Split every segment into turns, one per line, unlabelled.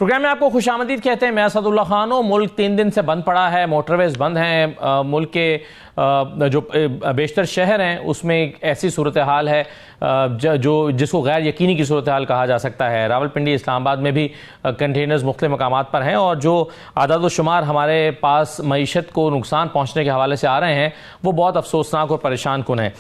Programme में आपको खुशामदीद कहते हैं। मैं असदुल्ला खान हूँ। मुल्क 3 दिन से बंद पड़ा है, मोटरवेज बंद हैं। मुल्क के जो बेशतर शहर हैं उसमें एक ऐसी सूरत हाल है जिसको गैर यकीनी की सूरत हाल कहा जा सकता है। रावलपिंडी, इस्लामाबाद में भी कंटेनर्स मुख्तलिफ मकामात पर हैं और जो आदाद व शुमार हमारे पास मईशत को नुकसान पहुँचने के हवाले से आ रहे हैं वो बहुत अफसोसनाक और परेशान कुन है।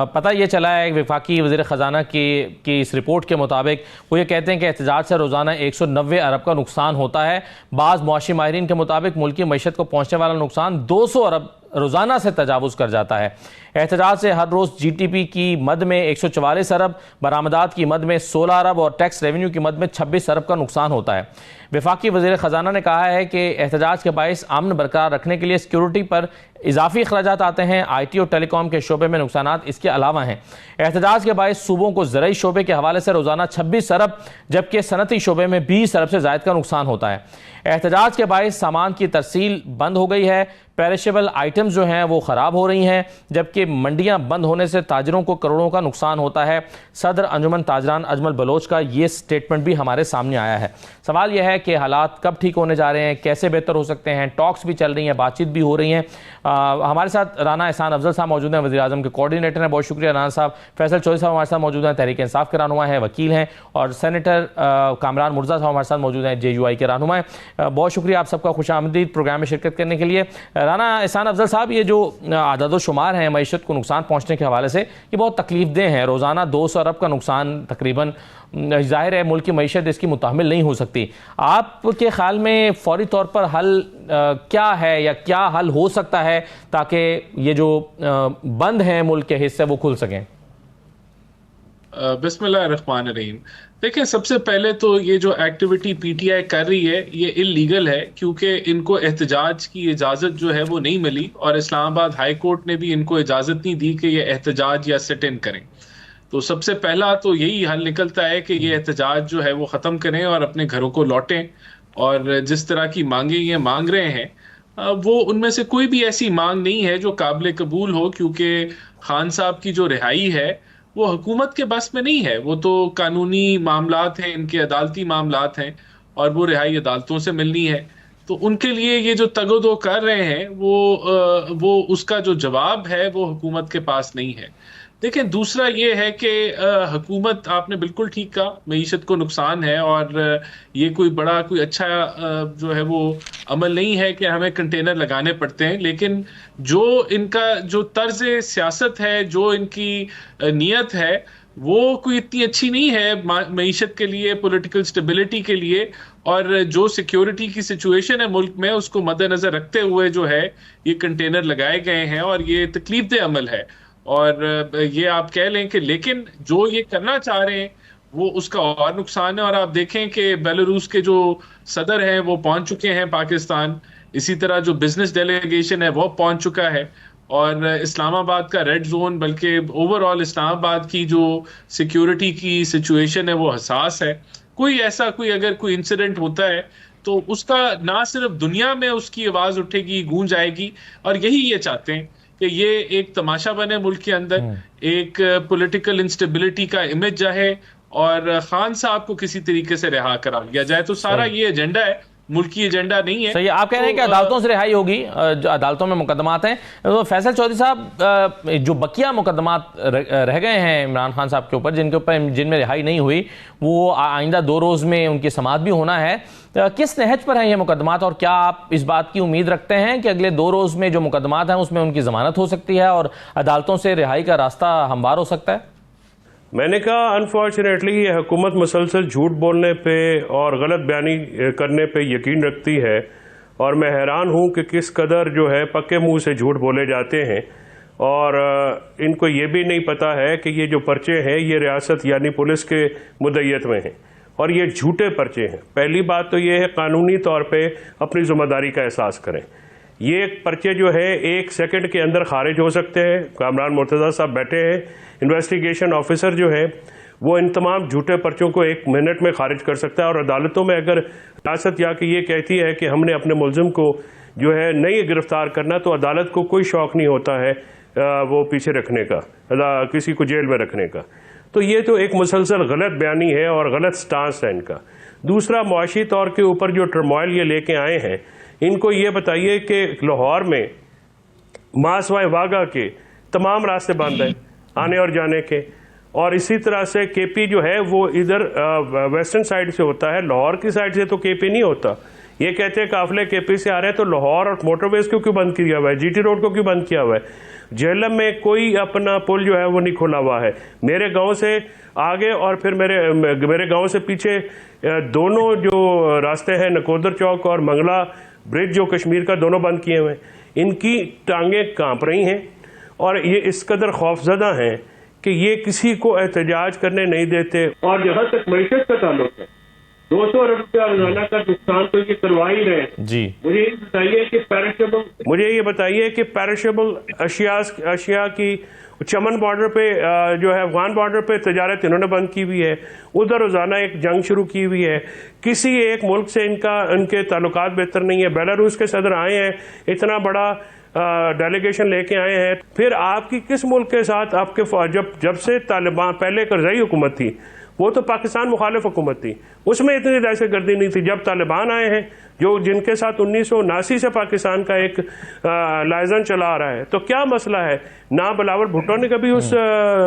पता ये चला है वफाकी वज़ीर ख़जाना की इस रिपोर्ट के मुताबिक वो ये कहते हैं कि एहतजाज से रोज़ाना 190 अरब का नुकसान होता है। बाज़ मुआशी माहिरीन के मुताबिक मुल्की मईशत को पहुँचने वाला नुकसान 200 अरब रोज़ाना से तजावुज़ कर जाता है। एहतजाज से हर रोज़ GDP की मद में 144 अरब, बरामदात की मद में 16 अरब और टैक्स रेवेन्यू की मद में 26 अरब का नुकसान होता है। वफाकी वज़ीर ख़जाना ने कहा है कि एहतजाज के बाइस अमन बरकरार रखने के लिए सिक्योरिटी पर इजाफी अखराजात आते हैं। IT और टेलीकॉम के शोबे में नुकसानात इसके अलावा हैं। एहतजाज के बाइस सूबों को ज़रई शोबे के हवाले से रोज़ाना 26 अरब जबकि सनती शोबे में 20 अरब से ज़ायद का नुकसान होता है। एहतजाज के बाइस सामान की तरसील बंद हो गई है। पेरिशेबल आइटम्स जो हैं वो ख़राब हो रही हैं जबकि मंडियां बंद होने से ताजरों को करोड़ों का नुकसान होता है। सदर अंजुमन ताजरान अजमल बलोच का ये स्टेटमेंट भी हमारे सामने आया है। सवाल यह है कि हालात कब ठीक होने जा रहे हैं, कैसे बेहतर हो सकते हैं। टॉक्स भी चल रही हैं, बातचीत भी हो रही हैं। हमारे साथ राना एहसान अफजल साहब मौजूद हैं, वज़ीर आज़म के कोऑर्डिनेटर हैं, बहुत शुक्रिया राना साहब। फैसल चौधरी साहब हमारे साथ मौजूद हैं, तहरीक इंसाफ के रहनुमा हैं, वकील हैं। और सेनेटर कामरान मुर्जा साहब हमारे साथ मौजूद हैं, JUI के रहनुमा हैं। बहुत शुक्रिया आप सबका खुशामदीद प्रोग्राम में शिरकत करने के लिए। राना एहसान अफजल साहब, ये जो आदाद शुमार हैं मईशत को नुकसान पहुँचने के हवाले से, ये बहुत तकलीफदेह हैं। रोज़ाना 200 अरब का नुकसान तकरीबन, जाहिर है मुल्क की मईशत इसकी मुताहमिल नहीं हो सकती। आपके ख्याल में फौरी तौर पर हल क्या है या क्या हल हो सकता है ताकि ये जो बंद हैं मुल्क के हिस्से वो खुल सकें?
बिस्मिल्लाहिर्रहमानिर्रहीम। देखिए, सबसे पहले तो ये जो एक्टिविटी PTI कर रही है ये इल्लीगल है क्योंकि इनको एहतजाज की इजाज़त जो है वो नहीं मिली और इस्लामाबाद हाई कोर्ट ने भी इनको इजाज़त नहीं दी कि ये एहतजाज या सिट इन करें। तो सबसे पहला तो यही हल निकलता है कि ये एहतजाज जो है वो ख़त्म करें और अपने घरों को लौटें। और जिस तरह की मांगे ये मांग रहे हैं वो उनमें से कोई भी ऐसी मांग नहीं है जो काबिल कबूल हो, क्योंकि खान साहब की जो रिहाई है वो हुकूमत के बस में नहीं है। वो तो कानूनी मामलात हैं, इनके अदालती मामलात हैं और वो रिहाई अदालतों से मिलनी है। तो उनके लिए ये जो तगोदो कर रहे हैं वो उसका जो जवाब है वो हुकूमत के पास नहीं है। देखिए, दूसरा ये है कि हुकूमत, आपने बिल्कुल ठीक कहा, मईशत को नुकसान है और ये कोई अच्छा जो है वो अमल नहीं है कि हमें कंटेनर लगाने पड़ते हैं। लेकिन जो इनका जो तर्ज सियासत है, जो इनकी नीयत है, वो कोई इतनी अच्छी नहीं है मईशत के लिए, पॉलिटिकल स्टेबिलिटी के लिए। और जो सिक्योरिटी की सिचुएशन है मुल्क में उसको मद्देनजर रखते हुए जो है ये कंटेनर लगाए गए हैं और ये तकलीफदेह अमल है। और ये आप कह लें कि लेकिन जो ये करना चाह रहे हैं वो उसका और नुकसान है। और आप देखें कि बेलारूस के जो सदर हैं वो पहुंच चुके हैं पाकिस्तान, इसी तरह जो बिजनेस डेलीगेशन है वो पहुंच चुका है। और इस्लामाबाद का रेड जोन, बल्कि ओवरऑल इस्लामाबाद की जो सिक्योरिटी की सिचुएशन है वो हसास है। कोई अगर कोई इंसिडेंट होता है तो उसका ना सिर्फ दुनिया में उसकी आवाज उठेगी, गूंज आएगी। और यही ये चाहते हैं कि ये एक तमाशा बने मुल्क के अंदर, एक पॉलिटिकल इंस्टेबिलिटी का इमेज जाए और खान साहब को किसी तरीके से रिहा करा लिया जाए। तो सारा ये एजेंडा है, मुल्की एजेंडा नहीं है।
सही, आप कह रहे हैं कि अदालतों से रिहाई होगी, जो अदालतों में मुकदमात हैं। तो फैसल चौधरी साहब, जो बकिया मुकदमात रह गए हैं इमरान खान साहब के ऊपर, जिनमें रिहाई नहीं हुई, वो आइंदा 2 रोज़ में उनकी समाअत भी होना है। किस नहज पर हैं ये मुकदमात और क्या आप इस बात की उम्मीद रखते हैं कि अगले 2 रोज़ में जो मुकदमात हैं उसमें उनकी जमानत हो सकती है और अदालतों से रिहाई का रास्ता हमवार हो सकता है?
मैंने कहा, अनफॉर्चुनेटली ये हुकूमत मुसलसल झूठ बोलने पे और गलत बयानी करने पे यकीन रखती है और मैं हैरान हूँ कि किस कदर जो है पक्के मुंह से झूठ बोले जाते हैं। और इनको ये भी नहीं पता है कि ये जो पर्चे हैं ये रियासत यानी पुलिस के मुद्दयत में हैं और ये झूठे पर्चे हैं। पहली बात तो ये है, कानूनी तौर पे अपनी जिम्मेदारी का एहसास करें। ये पर्चे जो है 1 सेकंड के अंदर खारिज हो सकते हैं। कामरान मुर्तज़ा साहब बैठे हैं, इन्वेस्टिगेशन ऑफिसर जो है वो इन तमाम झूठे पर्चों को 1 मिनट में खारिज कर सकता है। और अदालतों में अगर रियासत या कि ये कहती है कि हमने अपने मुलजिम को जो है नहीं गिरफ्तार करना, तो अदालत को कोई शौक नहीं होता है वो पीछे रखने का, किसी को जेल में रखने का। तो ये तो एक मुसलसल गलत बयानी है और गलत स्टांस है इनका। दूसरा, मुआशी तौर के ऊपर जो टर्मोइल ये लेके आए हैं, इनको ये बताइए कि लाहौर में मासवाए वागा के तमाम रास्ते बंद हैं आने और जाने के, और इसी तरह से केपी जो है वो इधर वेस्टर्न साइड से होता है, लाहौर की साइड से तो केपी नहीं होता। ये कहते हैं काफिले केपी से आ रहे हैं, तो लाहौर और मोटरवेज को क्यों बंद किया हुआ है, जीटी रोड को क्यों बंद किया हुआ है? झेलम में कोई अपना पुल जो है वो नहीं खुला हुआ है। मेरे गांव से आगे और फिर मेरे गांव से पीछे दोनों जो रास्ते हैं, नकोदर चौक और मंगला ब्रिज जो कश्मीर का, दोनों बंद किए हुए हैं। इनकी टांगें कांप रही हैं और ये इस कदर खौफजदा हैं कि ये किसी को एहतजाज करने नहीं देते। और जहाँ तक मईशत का ताल्लुक है, 200 अरब रुपया रोजाना का नुकसान तो ये करवा ही रहे हैं जी। मुझे ये बताइए कि पैरिशेबल अशिया की चमन बॉर्डर पे जो है अफगान बॉर्डर पे तजारत इन्होंने बंद की हुई है। उधर रोजाना एक जंग शुरू की हुई है। किसी एक मुल्क से इनके ताल्लुकात बेहतर नहीं है। बेलारूस के सदर आए हैं, इतना बड़ा डेलीगेशन लेके आए हैं। फिर आपकी किस मुल्क के साथ आपके जब से तालिबान, पहले करज़ई हुकूमत थी, वो तो पाकिस्तान मुखालिफ हुकूमत थी, उसमें इतनी दहशतगर्दी नहीं थी। जब तालिबान आए हैं, जो जिनके साथ 1979 से पाकिस्तान का एक लाइजन चला आ रहा है, तो क्या मसला है? ना बिलावल भुट्टो ने कभी उस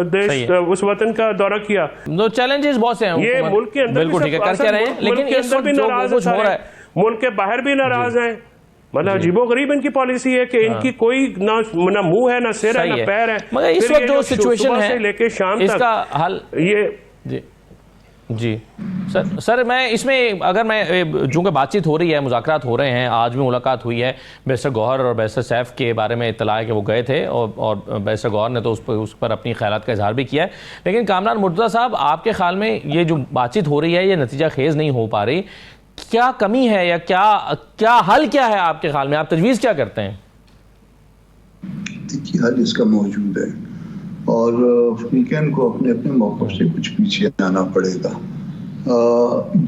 देश, उस वतन का दौरा किया।
तो चैलेंजेस बहुत हैं,
ये मुल्क के अंदर
बिल्कुल ठीक है, कर क्या रहे हैं, लेकिन इस वक्त जो कुछ हो रहा है,
मुल्क के बाहर भी नाराज हैं। मतलब अजीबोगरीब इनकी पॉलिसी है कि इनकी कोई ना मुंह है, ना सिर है, ना पैर है।
मगर इस वक्त जो सिचुएशन है
लेके शाम
इसका हल
ये
जी सर मैं इसमें अगर मैं चूँकि बातचीत हो रही है, मुज़ाकरात हो रहे हैं, आज भी मुलाकात हुई है बैरिस्टर गौहर और बैरिस्टर सैफ के बारे में इत्तला है कि वो गए थे और बैरिस्टर गौहर ने तो उस पर अपनी ख्यालात का इजहार भी किया है। लेकिन कामरान मुर्तज़ा साहब, आपके ख्याल में ये जो बातचीत हो रही है ये नतीजा खेज नहीं हो पा रही, क्या कमी है या क्या हल क्या है आपके ख्याल में? आप तजवीज़ क्या करते हैं?
देखिए, हल इसका मौजूद है और अफ्रीकन को अपने अपने मौक़िफ़ से कुछ पीछे आना पड़ेगा।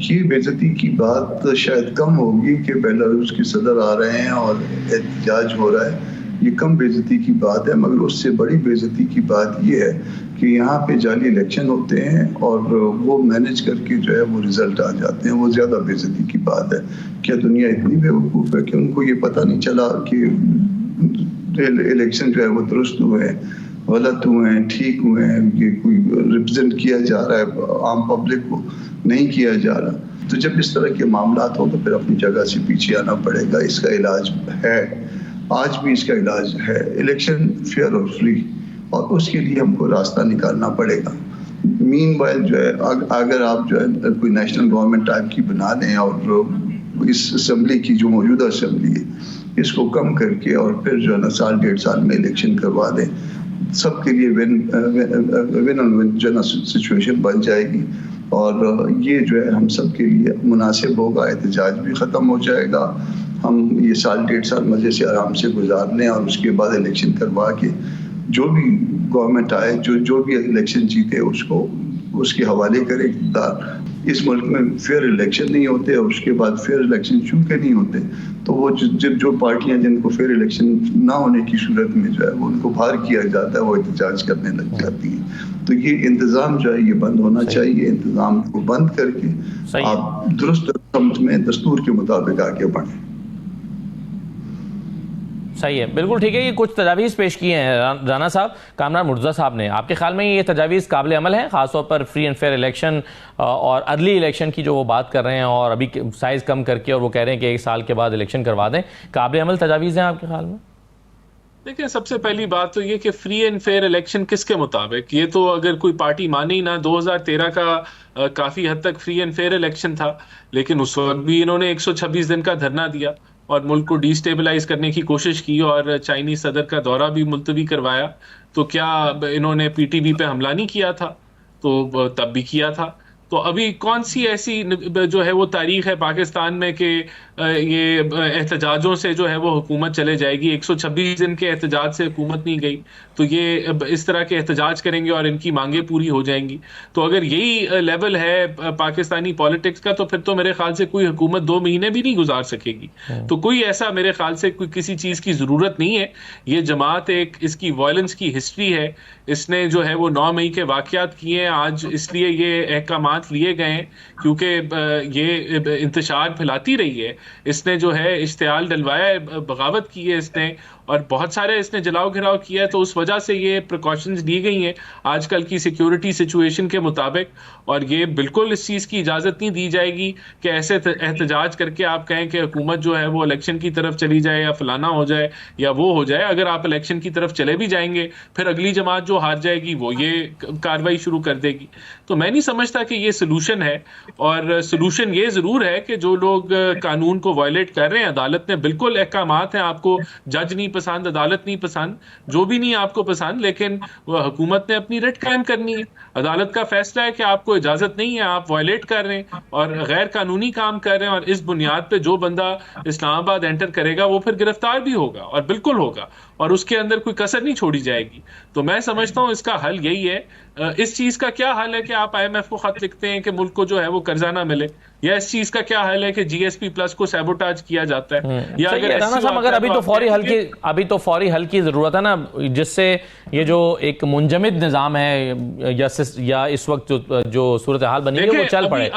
ये बेइज्जती की बात शायद कम होगी कि बेलारूस के सदर आ रहे हैं और एहतजाज हो रहा है, ये कम बेइज्जती की बात है। मगर उससे बड़ी बेइज्जती की बात ये है कि यहाँ पे जाली इलेक्शन होते हैं और वो मैनेज करके जो है वो रिजल्ट आ जाते हैं, वो ज़्यादा बेइज्जती की बात है। क्या दुनिया इतनी बेवकूफ़ है कि उनको ये पता नहीं चला कि इलेक्शन जो है वो दुरुस्त हुए हैं, गलत हुए हैं, ठीक हुए हैं, ये कोई रिप्रेजेंट किया जा रहा है आम पब्लिक को, नहीं किया जा रहा। तो जब इस तरह के मामलात हो तो फिर अपनी जगह से पीछे आना पड़ेगा। इसका इलाज है, आज भी इसका इलाज है, इलेक्शन फेयर और फ्री, और उसके लिए हमको रास्ता निकालना पड़ेगा। मीनवाइल जो है, अगर आप जो है कोई नेशनल गवर्नमेंट टाइप की बना लें और इस असम्बली की जो मौजूदा असम्बली है इसको कम करके और फिर जो है ना 1.5 साल में इलेक्शन करवा दें, सबके लिए विन ऑन विन जो है ना सिचुएशन बन जाएगी और ये जो है हम सब के लिए मुनासिब होगा। एहतजाज भी ख़त्म हो जाएगा, हम ये 1.5 साल मज़े से आराम से गुजार लें और उसके बाद इलेक्शन करवा के जो भी गवर्नमेंट आए, जो भी इलेक्शन जीते उसके हवाले करे इक़्तिदार। इस मुल्क में फेयर इलेक्शन नहीं होते और उसके बाद फेयर इलेक्शन चूंकि नहीं होते तो वो जो पार्टियां जिनको फेयर इलेक्शन ना होने की सूरत में जो है वो उनको बाहर किया जाता है, वो एहतजाज करने लग जाती है। तो ये इंतज़ाम जो है ये बंद होना चाहिए। इंतज़ाम को बंद करके आप दुरुस्त समझ में दस्तूर के मुताबिक आगे बढ़ें।
सही है, बिल्कुल ठीक है। ये कुछ तजावीज़ पेश किए हैं राना साहब, कामरान मुर्तज़ा साहब ने। आपके ख्याल में ये तजावीज़ काबिल अमल हैं, ख़ासतौर पर फ्री एंड फेयर इलेक्शन और अर्ली इलेक्शन की जो वो बात कर रहे हैं और अभी साइज़ कम करके और वो कह रहे हैं कि 1 साल के बाद इलेक्शन करवा दें, काबिल अमल तजावीज़ हैं आपके ख्याल में?
देखिए, सबसे पहली बात तो ये कि फ्री एंड फेयर इलेक्शन किसके मुताबिक, ये तो अगर कोई पार्टी माने ही ना। 2013 का काफ़ी हद तक फ्री एंड फेयर इलेक्शन था, लेकिन उस वक्त भी इन्होंने 126 दिन का धरना दिया और मुल्क को डिस्टेबलाइज करने की कोशिश की और चाइनीज सदर का दौरा भी मुलतवी करवाया। तो क्या इन्होंने पीटीबी पे हमला नहीं किया था? तो तब भी किया था। तो अभी कौन सी ऐसी जो है वो तारीख है पाकिस्तान में कि ये एहतजाजों से जो है वो हुकूमत चले जाएगी। 126 दिन के एहतजाज से हुकूमत नहीं गई, तो ये इस तरह के एहतजाज करेंगे और इनकी मांगे पूरी हो जाएंगी। तो अगर यही लेवल है पाकिस्तानी पॉलिटिक्स का, तो फिर तो मेरे ख्याल से कोई हुकूमत 2 महीने भी नहीं गुजार सकेगी। तो कोई ऐसा मेरे ख्याल से कोई किसी चीज की जरूरत नहीं है। ये जमात एक इसकी वायलेंस की हिस्ट्री है। इसने जो है वो 9 मई के वाकयात किए हैं आज, इसलिए ये अहकामात लिए गए हैं क्योंकि ये इंतशार फैलाती रही है। इसने जो है इश्तियाल डलवाया है, बगावत की है इसने, और बहुत सारे इसने जलाओ घिराव किया है। तो उस वजह से ये प्रिकॉशंस ली गई हैं आजकल की सिक्योरिटी सिचुएशन के मुताबिक। और ये बिल्कुल इस चीज़ की इजाज़त नहीं दी जाएगी कि ऐसे एहतजाज करके आप कहें कि हुकूमत जो है वो इलेक्शन की तरफ चली जाए या फलाना हो जाए या वो हो जाए। अगर आप इलेक्शन की तरफ चले भी जाएंगे, फिर अगली जमात जो हार जाएगी वो ये कार्रवाई शुरू कर देगी। तो मैं नहीं समझता कि ये सोल्यूशन है। और सोल्यूशन ये ज़रूर है कि जो लोग कानून को वायलेट कर रहे हैं, अदालत ने बिल्कुल अहकामात हैं, आपको जज नहीं पसंद, अदालत नहीं पसंद, जो भी नहीं आपको पसंद, लेकिन हुकूमत ने अपनी रिट कायम करनी है। अदालत का फैसला है कि आपको इजाजत नहीं है, आप वायलेट कर रहे हैं और गैर कानूनी काम कर रहे हैं, और इस बुनियाद पे जो बंदा इस्लामाबाद एंटर करेगा वो फिर गिरफ्तार भी होगा, और बिल्कुल होगा, और उसके अंदर कोई कसर नहीं छोड़ी जाएगी। तो मैं समझता हूं इसका हल यही है। इस चीज का क्या हल है कि आप IMF को खत लिखते हैं कि मुल्क को जो है वो कर्जा ना मिले, या इस चीज का क्या हल है कि GSP प्लस को सैबोटाज किया जाता है, या अगर
राना साहब अगर अभी तो फौरी हल की जरूरत है ना, जिससे ये जो एक मुंजमद निजाम है या इस वक्त जो सूरत हाल बनी है वो चल पड़े।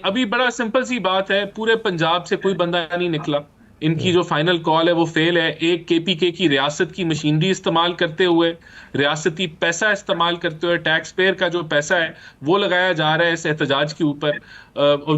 अभी बड़ा सिंपल सी बात है, पूरे पंजाब से कोई बंदा नहीं निकला। इनकी जो फाइनल कॉल है वो फेल है। एक KPK की रियासत की मशीनरी इस्तेमाल करते हुए, रियासती पैसा इस्तेमाल करते हुए, टैक्स पेयर का जो पैसा है वो लगाया जा रहा है इस एहतजाज के ऊपर।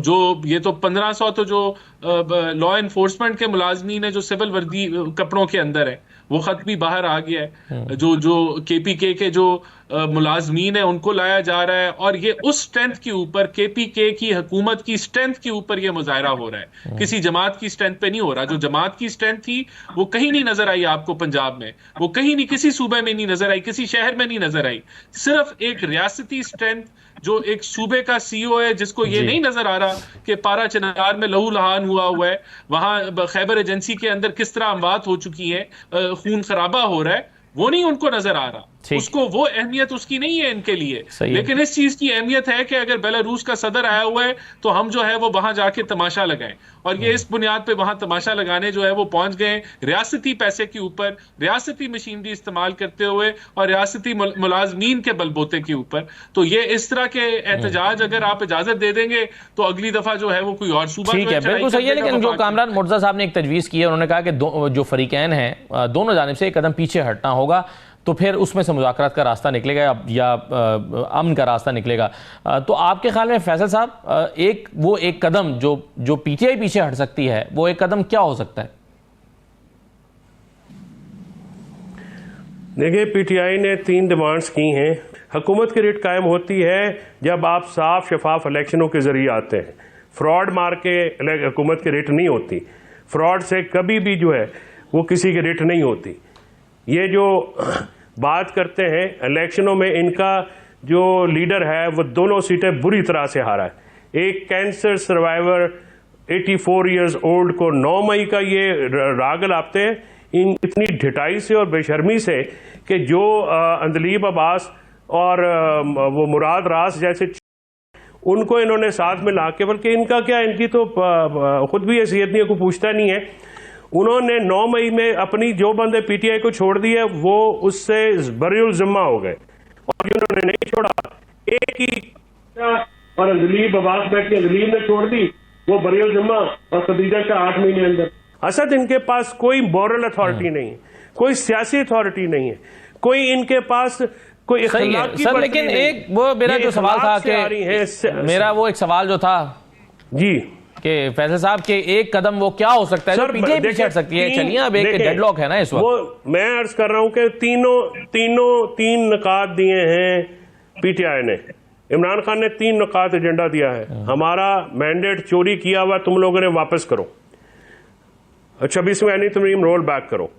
जो ये तो 1500 तो जो लॉ एनफोर्समेंट के मुलाजमीन है जो सिविल वर्दी कपड़ों के अंदर है, वो खत भी बाहर आ गया है। जो KPK के जो मुलाजमीन है उनको लाया जा रहा है, और ये उस स्ट्रेंथ के ऊपर, KPK की हुकूमत की स्ट्रेंथ के ऊपर ये मुजाहरा हो रहा है, किसी जमात की स्ट्रेंथ पे नहीं हो रहा। जो जमात की स्ट्रेंथ थी वो कहीं नहीं नजर आई आपको पंजाब में, वो कहीं नहीं, किसी सूबे में नहीं नजर आई, किसी शहर में नहीं नजर आई। सिर्फ एक रियासती स्ट्रेंथ, जो एक सूबे का CEO है जिसको ये नहीं नजर आ रहा कि पारा चनार में लहू लहान हुआ है, वहां खैबर एजेंसी के अंदर किस तरह अमवात हो चुकी है, खून खराबा हो रहा है, वो नहीं उनको नजर आ रहा। उसको वो अहमियत उसकी नहीं है इनके लिए। लेकिन इस चीज की अहमियत है कि अगर बेलारूस का सदर आया हुआ है तो हम जो है वो वहां जाके तमाशा लगाएं। और ये इस बुनियाद पे वहां तमाशा लगाने जो है वो पहुंच गए रियासती पैसे के ऊपर, रियासती मशीनरी इस्तेमाल करते हुए और रियासती मुलाजमीन के बलबोते के ऊपर। तो ये इस तरह के एहतजाज अगर आप इजाजत दे देंगे तो अगली दफा जो है वो कोई और सूबा,
ठीक है, बिल्कुल सही है। लेकिन जो कामरान मुर्तज़ा साहब ने एक तजवीज़ की है, उन्होंने कहा कि जो फरीकैन हैं दोनों जानिब से एक कदम पीछे हटना होगा, तो फिर उसमें से मुज़ाकरात का रास्ता निकलेगा या अमन का रास्ता निकलेगा। तो आपके ख्याल में फैसल साहब, एक कदम जो PTI पीछे हट सकती है, वो एक कदम क्या हो सकता है?
देखिए, PTI ने 3 डिमांड्स की हैं। हुकूमत की रिट कायम होती है जब आप साफ शफाफ इलेक्शनों के जरिए आते हैं। फ्रॉड मार के हुकूमत की रिट नहीं होती। फ्रॉड से कभी भी जो है वो किसी की रिट नहीं होती। ये जो बात करते हैं इलेक्शनों में, इनका जो लीडर है वो दोनों सीटें बुरी तरह से हारा है। एक कैंसर सर्वाइवर 84 इयर्स ओल्ड को 9 मई का ये राग लाते हैं इतनी ढिठाई से और बेशर्मी से कि जो अंदलीब अब्बास और वो मुराद रास जैसे उनको इन्होंने साथ में ला के, बल्कि इनका क्या, इनकी तो खुद भी हैसियत नहीं है, कोई पूछता नहीं है। उन्होंने 9 मई में अपनी जो बंदे PTI को छोड़ दिए वो उससे बरीउल जिम्मा हो गए, और जिन्होंने नहीं छोड़ा एक ही और अंदलीब अब्बास बैठ के अंदलीब ने छोड़ दी, वो बरीउल जिम्मा और खदीजा का 8 महीने अंदर। असद इनके पास कोई मॉरल अथॉरिटी नहीं है, कोई सियासी अथॉरिटी नहीं है, कोई इनके पास कोई इख्तिलाफ की
सर। लेकिन एक वो मेरा जो सवाल था कि मेरा वो एक सवाल जो था जी कि फैसल साहब के एक कदम वो क्या हो सकता है, PTI पीछे हट सकती है? चलिए, अब एक डेडलॉक है ना इस वक्त।
वो मैं अर्ज कर रहा हूं कि तीन निकात दिए हैं PTI ने। इमरान खान ने 3 निकात एजेंडा दिया है। हमारा मैंडेट चोरी किया हुआ तुम लोगों ने वापस करो, 26वीं आईनी तरमीम रोल बैक करो।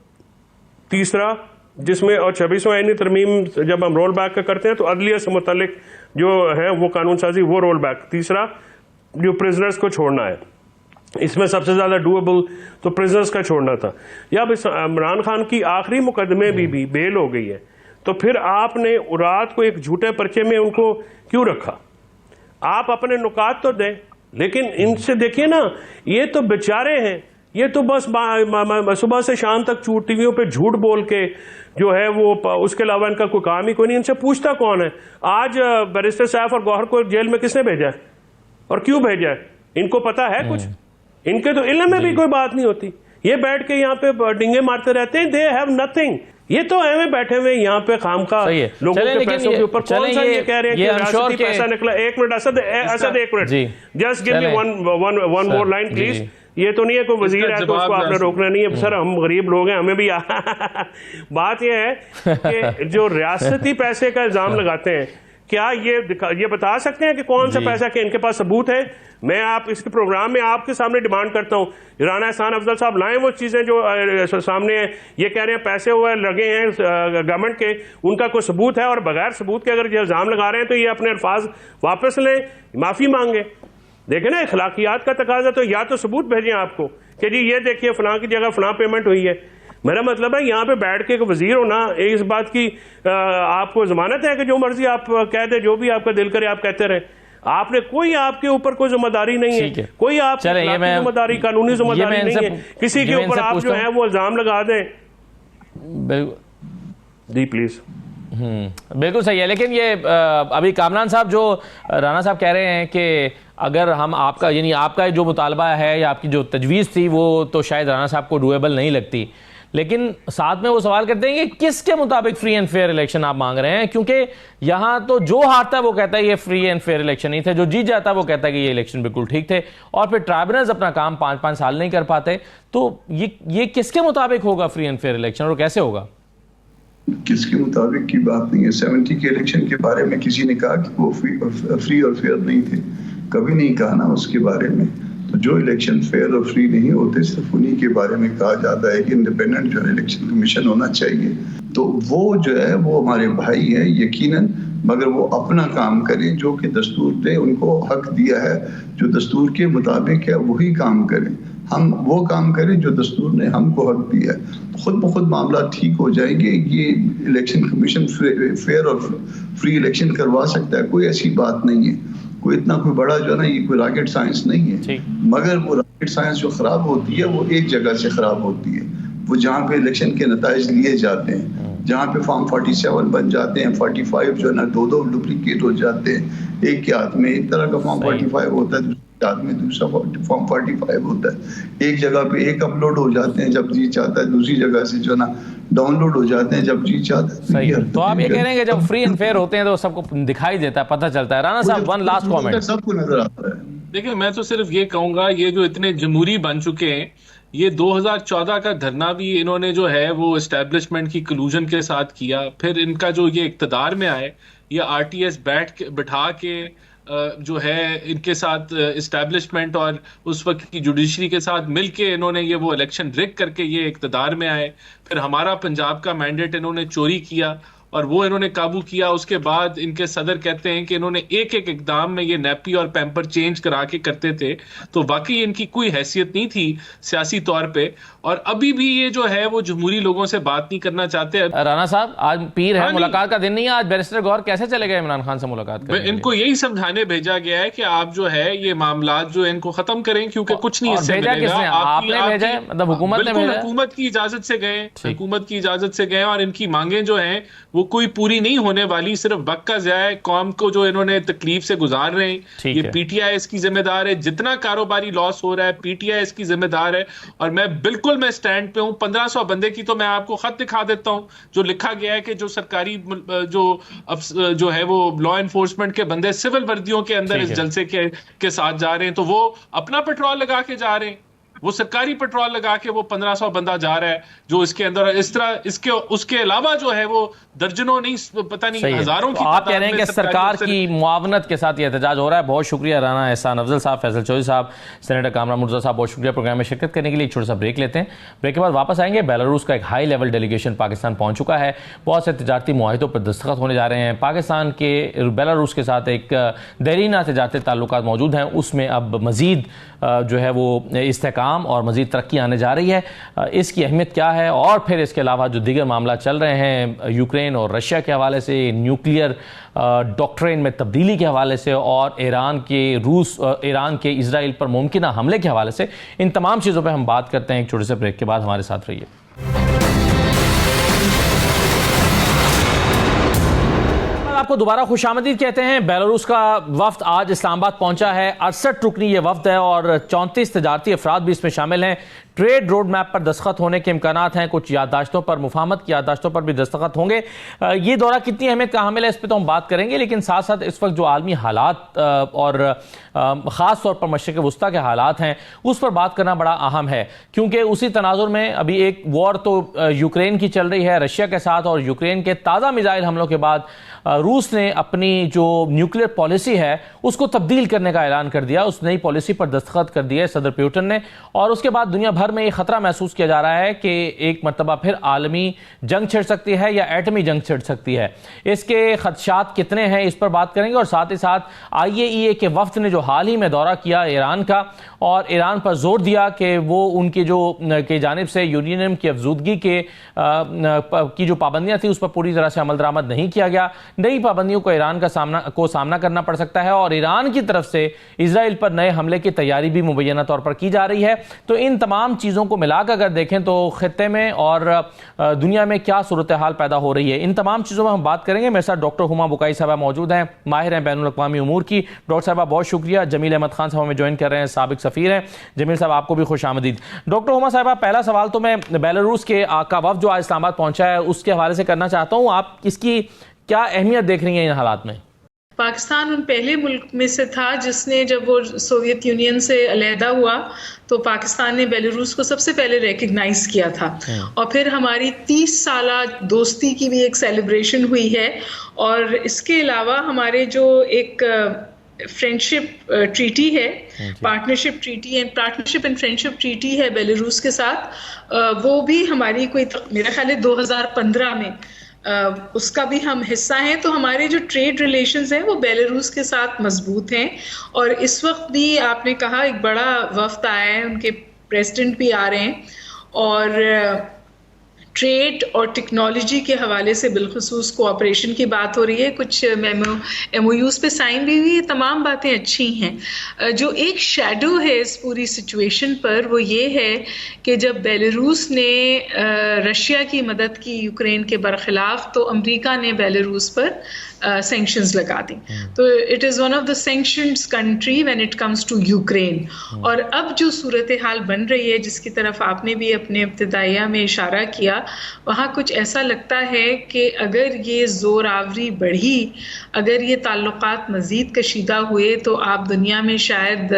तीसरा, जिसमें और 26वीं आईनी तरमीम जब हम रोल बैक करते हैं तो अदलिया से मुतल्लिक जो है वो कानून साजी वो रोल बैक। तीसरा, जो प्रिजनर्स को छोड़ना है। इसमें सबसे ज़्यादा डूएबल तो प्रिजनर्स का छोड़ना था। या अब इमरान खान की आखिरी मुकदमे भी बेल हो गई है, तो फिर आपने रात को एक झूठे पर्चे में उनको क्यों रखा? आप अपने नुकात तो दें, लेकिन इनसे देखिए ना, ये तो बेचारे हैं, ये तो बस सुबह से शाम तक टीवियों पे झूठ बोल के जो है वो, उसके अलावा इनका कोई काम ही कोई नहीं। इनसे पूछता कौन है? आज बैरिस्टर सैफ और गौहर को जेल में किसने भेजा है और क्यों भेजा है? इनको पता है कुछ? इनके तो इल्म में भी कोई बात नहीं होती। ये बैठ के यहाँ पे डिंगे मारते रहते हैं, दे हैव नथिंग। ये तो हमें बैठे हुए यहाँ पे खामखा लोगों के पैसों के ऊपर कौन सा ये कह रहे हैं कि रियासती पैसा निकला। एक मिनट असद, एक minute, just give me one more line please. ये तो नहीं है कोई वजीर है तो उसको आपने रोकना नहीं है सर, हम गरीब लोग हैं, हमें भी बात यह है कि जो रियासती पैसे का इल्जाम लगाते हैं, क्या ये बता सकते हैं कि कौन सा पैसा, कि इनके पास सबूत है? मैं आप इसके प्रोग्राम में आपके सामने डिमांड करता हूं, राना एहसान अफजल साहब लाएं वो चीजें जो सामने हैं। ये कह रहे हैं पैसे हुए लगे हैं गवर्नमेंट के, उनका कोई सबूत है? और बगैर सबूत के अगर ये इल्जाम लगा रहे हैं तो ये अपने अल्फाज वापस लें, माफी मांगे। देखें ना, अखलाकियात का तकाजा तो या तो सबूत भेजें आपको कि जी ये देखिए फलां की जगह फलां पेमेंट हुई है। मेरा मतलब है यहाँ पे बैठ के वजीर होना, इस बात की आपको जमानत है कि जो मर्जी आप कहते, जो भी आपका दिल करे आप कहते रहे। आपने कोई, आपके ऊपर कोई जिम्मेदारी नहीं है, कोई आप जिम्मेदारी, कानूनी जिम्मेदारी नहीं है किसी के ऊपर। आप जो है वो इल्जाम लगा दें। जी प्लीज।
बिल्कुल सही है, लेकिन ये अभी कामरान साहब जो राना साहब कह रहे हैं कि अगर हम आपका, यानी आपका जो मुतालबा है या आपकी जो तजवीज़ थी वो तो शायद राना साहब को डूएबल नहीं लगती, लेकिन साथ में वो सवाल करते हैं कि किसके मुताबिक फ्री एंड फेयर इलेक्शन आप मांग रहे हैं? क्योंकि यहां तो जो हारता है वो कहता है ये फ्री एंड फेयर इलेक्शन नहीं थे, जो जीत जाता है वो कहता है कि ये इलेक्शन बिल्कुल ठीक थे, और फिर ट्राइब्यूनल्स अपना काम 5-5 साल नहीं कर पाते। तो ये किसके मुताबिक होगा फ्री एंड फेयर इलेक्शन, और कैसे होगा?
किसके मुताबिक की बात नहीं है। 70 के इलेक्शन के बारे में किसी ने कहा कि वो फ्री और फेयर नहीं थे? कभी नहीं कहा ना उसके बारे में। तो जो इलेक्शन फेयर और फ्री नहीं होते, सिर्फ उन्हीं के बारे में कहा जाता है कि इंडिपेंडेंट जो है इलेक्शन कमीशन होना चाहिए। तो वो जो है वो हमारे भाई हैं यकीनन, मगर वो अपना काम करें जो कि दस्तूर ने उनको हक दिया है, जो दस्तूर के मुताबिक है वही काम करें। हम वो काम करें जो दस्तूर ने हमको हक दिया है। खुद ब खुद मामला ठीक हो जाएंगे। ये इलेक्शन कमीशन फेयर और फ्री इलेक्शन करवा सकता है, कोई ऐसी बात नहीं है। कोई इतना कोई बड़ा जो है ना, ये कोई रॉकेट साइंस नहीं है, मगर वो रॉकेट साइंस जो खराब होती है वो एक जगह से खराब होती है। वो जहाँ पे इलेक्शन के नताइज लिए जाते हैं, जहाँ पे फॉर्म 47 बन जाते हैं, 45 जो है ना 2 डुप्लीकेट हो जाते हैं। एक के हाथ में एक तरह का फॉर्म 45 होता है, दूसरे हाथ में दूसरा फॉर्म 45 होता है। एक जगह पे एक अपलोड हो जाते हैं जब जी चाहता है, दूसरी जगह से जो ना डाउनलोड हो जाते हैं जब जी चाहता है।
तो आप ये कह रहे हैं कि जब फ्री एंड फेयर होते हैं तो सबको दिखाई देता है, पता चलता है। राना साहब, वन लास्ट कमेंट।
सबको नजर आता है।
देखिए, मैं तो सिर्फ ये कहूंगा, ये जो इतने जमहूरी बन चुके हैं, ये 2014 का धरना भी इन्होंने जो है वो एस्टेब्लिशमेंट की कलूजन के साथ किया। फिर इनका जो ये इक्तदार में आए, ये आरटीएस बिठा के जो है इनके साथ इस्टेब्लिशमेंट और उस वक्त की जुडिशरी के साथ मिलके इन्होंने ये वो इलेक्शन रिग करके ये इक्तदार में आए। फिर हमारा पंजाब का मैंडेट इन्होंने चोरी किया और वो इन्होंने काबू किया। उसके बाद इनके सदर कहते हैं कि इन्होंने एक एक इकदाम में ये नैपी और पैम्पर चेंज करा के करते थे। तो वाकई इनकी कोई हैसियत नहीं थी सियासी तौर पे, और अभी भी ये जो है वो जमहूरी लोगों से बात नहीं करना चाहते।
राना साहब, आज पीर है, मुलाकात का दिन नहीं है। आज बैरिस्टर गौहर कैसे चले गए इमरान खान से मुलाकात करने?
इनको यही समझाने भेजा गया है कि आप जो है ये मामला जो है इनको खत्म करें, क्योंकि कुछ नहीं इससे मिलेगा।
आपने भेजा है, मतलब हुकूमत ने भेजा?
हुकूमत की इजाजत से गए, हुकूमत की इजाजत से गए, और इनकी मांगे जो हैं वो कोई पूरी नहीं होने वाली। सिर्फ वक्त का ज़ाया, कौम को जो इन्होंने तकलीफ से गुजार रहे हैं, ये पीटीआई इसकी जिम्मेदार है। जितना कारोबारी लॉस हो रहा है पीटीआई इसकी जिम्मेदार है। और मैं बिल्कुल मैं स्टैंड पे हूं। 1500 बंदे की तो मैं आपको खत दिखा देता हूं जो लिखा गया है कि जो सरकारी जो है वो लॉ एनफोर्समेंट के बंदे सिविल वर्दियों के अंदर इस जलसे के साथ जा रहे हैं, तो वो अपना पेट्रोल लगा के जा रहे हैं। वो सरकारी पेट्रोल लगा के वो 1500 बंदा जा रहा है जो इसके अंदर, इस तरह इसके उसके अलावा जो है वो दर्जनों नहीं पता नहीं हजारों की।
आप कह रहे हैं कि सरकार की मुआवनत के साथ ये एहतजाज हो रहा है। बहुत शुक्रिया राना एहसान अफजल साहब, फैसल चौधरी साहब, सेनेटर कामरान मुर्तज़ा साहब, बहुत शुक्रिया प्रोग्राम में शिरकत करने के लिए। छोटा सा ब्रेक लेते हैं, ब्रेक के बाद वापस आएंगे। बेलारूस का एक हाई लेवल डेलीगेशन पाकिस्तान पहुंच चुका है, बहुत से तजारती मुआहिदों पर दस्तखत होने जा रहे हैं। पाकिस्तान के बेलारूस के साथ एक देरीना तजारती ताल्लुकात मौजूद हैं, उसमें अब मजीद जो है वो इस्तेहकाम और मजीद तरक्की आने जा रही है। इसकी अहमियत क्या है, और फिर इसके अलावा जो दीगर मामला चल रहे हैं यूक्रेन और रशिया के हवाले से, न्यूक्लियर डॉक्ट्रिन में तब्दीली के हवाले से, और ईरान के इजराइल पर मुमकिन हमले के हवाले से, इन तमाम चीज़ों पर हम बात करते हैं एक छोटे से ब्रेक के बाद। हमारे साथ रहिए। आपको दोबारा खुशामदीद कहते हैं। बेलारूस का वफ्द आज इस्लामाबाद पहुंचा है। 68 रुकनी ये वफ्द है और 34 तजारती अफराद भी इसमें शामिल हैं। ट्रेड रोड मैप पर दस्तखत होने के इम्कानात हैं, कुछ याददाश्तों पर, मुफाहमत की याददाश्तों पर भी दस्तखत होंगे। ये दौरा कितनी अहमियत का हामिल है इस पर तो हम बात करेंगे, लेकिन साथ साथ इस वक्त जो आलमी हालात और ख़ास तौर पर मशरिक़ वस्ता के हालात हैं उस पर बात करना बड़ा अहम है, क्योंकि उसी तनाजुर में अभी एक वॉर तो यूक्रेन की चल रही है रशिया के साथ, और यूक्रेन के ताज़ा मिसाइल हमलों के बाद रूस ने अपनी जो न्यूक्लियर पॉलिसी है उसको तब्दील करने का ऐलान कर दिया। उस नई पॉलिसी पर दस्तखत कर दिए सदर पुतिन ने, और उसके बाद दुनिया भर में ये खतरा महसूस किया जा रहा है कि एक मरतबा फिर आलमी जंग छिड़ सकती है या एटमी जंग छिड़ सकती है। इसके खदशात कितने हैं इस पर बात करेंगे, और साथ ही साथ IAEA के वफ्द ने जो हाल ही में दौरा किया ईरान का, और ईरान पर जोर दिया कि वो उनकी जो की जानिब से यूरेनियम की अफजूदगी की जो पाबंदियां थी उस पर पूरी तरह से अमल दरामद नहीं किया गया। नई पाबंदियों को ईरान का सामना करना पड़ सकता है, और ईरान की तरफ से इजराइल पर नए हमले की तैयारी भी मुबैना तौर पर की जा रही है। तो इन तमाम चीज़ों को मिलाकर अगर देखें तो खित्ते में और दुनिया में क्या सूरत हाल पैदा हो रही है, इन तमाम चीज़ों में हम बात करेंगे। मेरे साथ डॉक्टर हुमा बुकाई साहबा मौजूद हैं, माहिर हैं बैनुल अक़वामी उमूर की। डॉक्टर साहबा बहुत शुक्रिया। जमील अहमद खान साहब हमें ज्वाइन कर रहे हैं, साबिक सफ़ीर हैं। जमील साहब आपको भी खुश आमदीद। डॉक्टर हुमा साहबा, पहला सवाल तो मैं बेलारूस के का वफ्द जो आज इस्लामाबाद पहुंचा है उसके हवाले से करना चाहता हूँ। आप इसकी क्या अहमियत देख रही हैं इन हालात में?
पाकिस्तान उन पहले मुल्क में से था जिसने, जब वो सोवियत यूनियन से अलहदा हुआ तो पाकिस्तान ने बेलारूस को सबसे पहले रिकग्नाइज किया था, और फिर हमारी 30 साला दोस्ती की भी एक सेलिब्रेशन हुई है। और इसके अलावा हमारे जो एक फ्रेंडशिप ट्रीटी है, पार्टनरशिप एंड फ्रेंडशिप ट्रीटी है बेलारूस के साथ, वो भी हमारी कोई मेरा ख्याल है 2015 में उसका भी हम हिस्सा हैं। तो हमारे जो ट्रेड रिलेशंस हैं वो बेलारूस के साथ मजबूत हैं, और इस वक्त भी आपने कहा एक बड़ा वफ्द आया है, उनके प्रेसिडेंट भी आ रहे हैं, और ट्रेड और टेक्नोलॉजी के हवाले से बिलखुसूस कोऑपरेशन की बात हो रही है। कुछ MOUs पे साइन भी हुई है, तमाम बातें अच्छी हैं। जो एक शैडो है इस पूरी सिचुएशन पर वो ये है कि जब बेलारूस ने रशिया की मदद की यूक्रेन के बरखिलाफ, तो अमेरिका ने बेलारूस पर सैंक्शंस लगा दी। तो it is one of the sanctioned country when it comes to Ukraine. और अब जो सूरत हाल बन रही है, जिसकी तरफ आपने भी अपने इब्तिदाइया में इशारा किया, वहाँ कुछ ऐसा लगता है कि अगर ये ज़ोर आवरी बढ़ी, अगर ये ताल्लुकात मज़ीद कशीदा हुए, तो आप दुनिया में शायद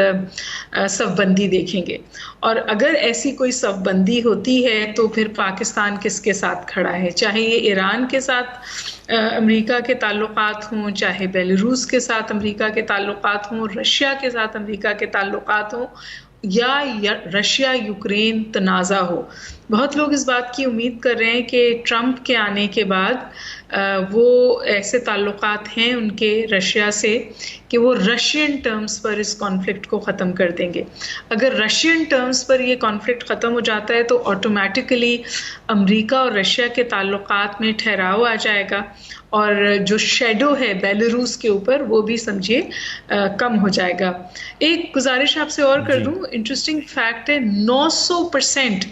सफ़बंदी देखेंगे। और अगर ऐसी कोई सफ़बंदी होती है तो फिर पाकिस्तान किसके साथ खड़ा है, चाहे ये ईरान के साथ अमेरिका के ताल्लुकात हों, चाहे बेलारूस के साथ अमेरिका के ताल्लुकात हों, रशिया के साथ अमेरिका के ताल्लुकात हों, या रशिया यूक्रेन तनाज़ा हो। बहुत लोग इस बात की उम्मीद कर रहे हैं कि ट्रंप के आने के बाद वो ऐसे ताल्लुकात हैं उनके रशिया से कि वो रशियन टर्म्स पर इस कॉन्फ्लिक्ट को ख़त्म कर देंगे। अगर रशियन टर्म्स पर ये कॉन्फ्लिक्ट ख़त्म हो जाता है तो ऑटोमेटिकली अमेरिका और रशिया के ताल्लुकात में ठहराव आ जाएगा, और जो शेडो है बेलारूस के ऊपर वो भी समझिए कम हो जाएगा। एक गुजारिश आपसे और कर दूं, इंटरेस्टिंग फैक्ट है, 900%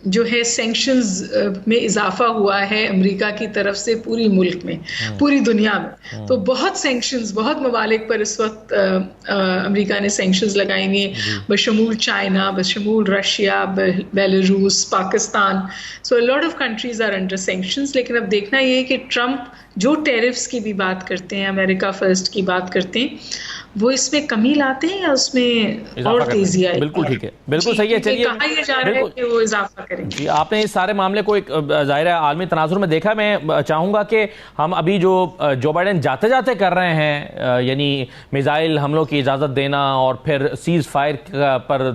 जो है सैंक्शंस में इजाफा हुआ है अमेरिका की तरफ से पूरी मुल्क में, पूरी दुनिया में। तो बहुत सैंक्शंस, बहुत ममालिक पर इस वक्त अमेरिका ने सैंक्शंस लगाएंगे, बशमूल चाइना, बशमूल Russia, Belarus, Pakistan. So a lot of countries are under sanctions. लेकिन अब देखना ये है कि ट्रंप जो टैरिफ्स की भी बात करते हैं, अमेरिका फर्स्ट की बात करते हैं, वो इसमें कमी लाते हैं या उसमें और तेजी आएगी?
बिल्कुल ठीक है, बिल्कुल सही है। चलिए,
कहा यह जा रहा है कि वो इजाफा करेंगे।
जी, आपने इस सारे मामले को एक जाहिर है आलमी तनाजुर में देखा। मैं चाहूंगा कि हम अभी जो बाइडेन जाते जाते कर रहे हैं, यानी मिसाइल हमलों की इजाज़त देना और फिर सीज फायर पर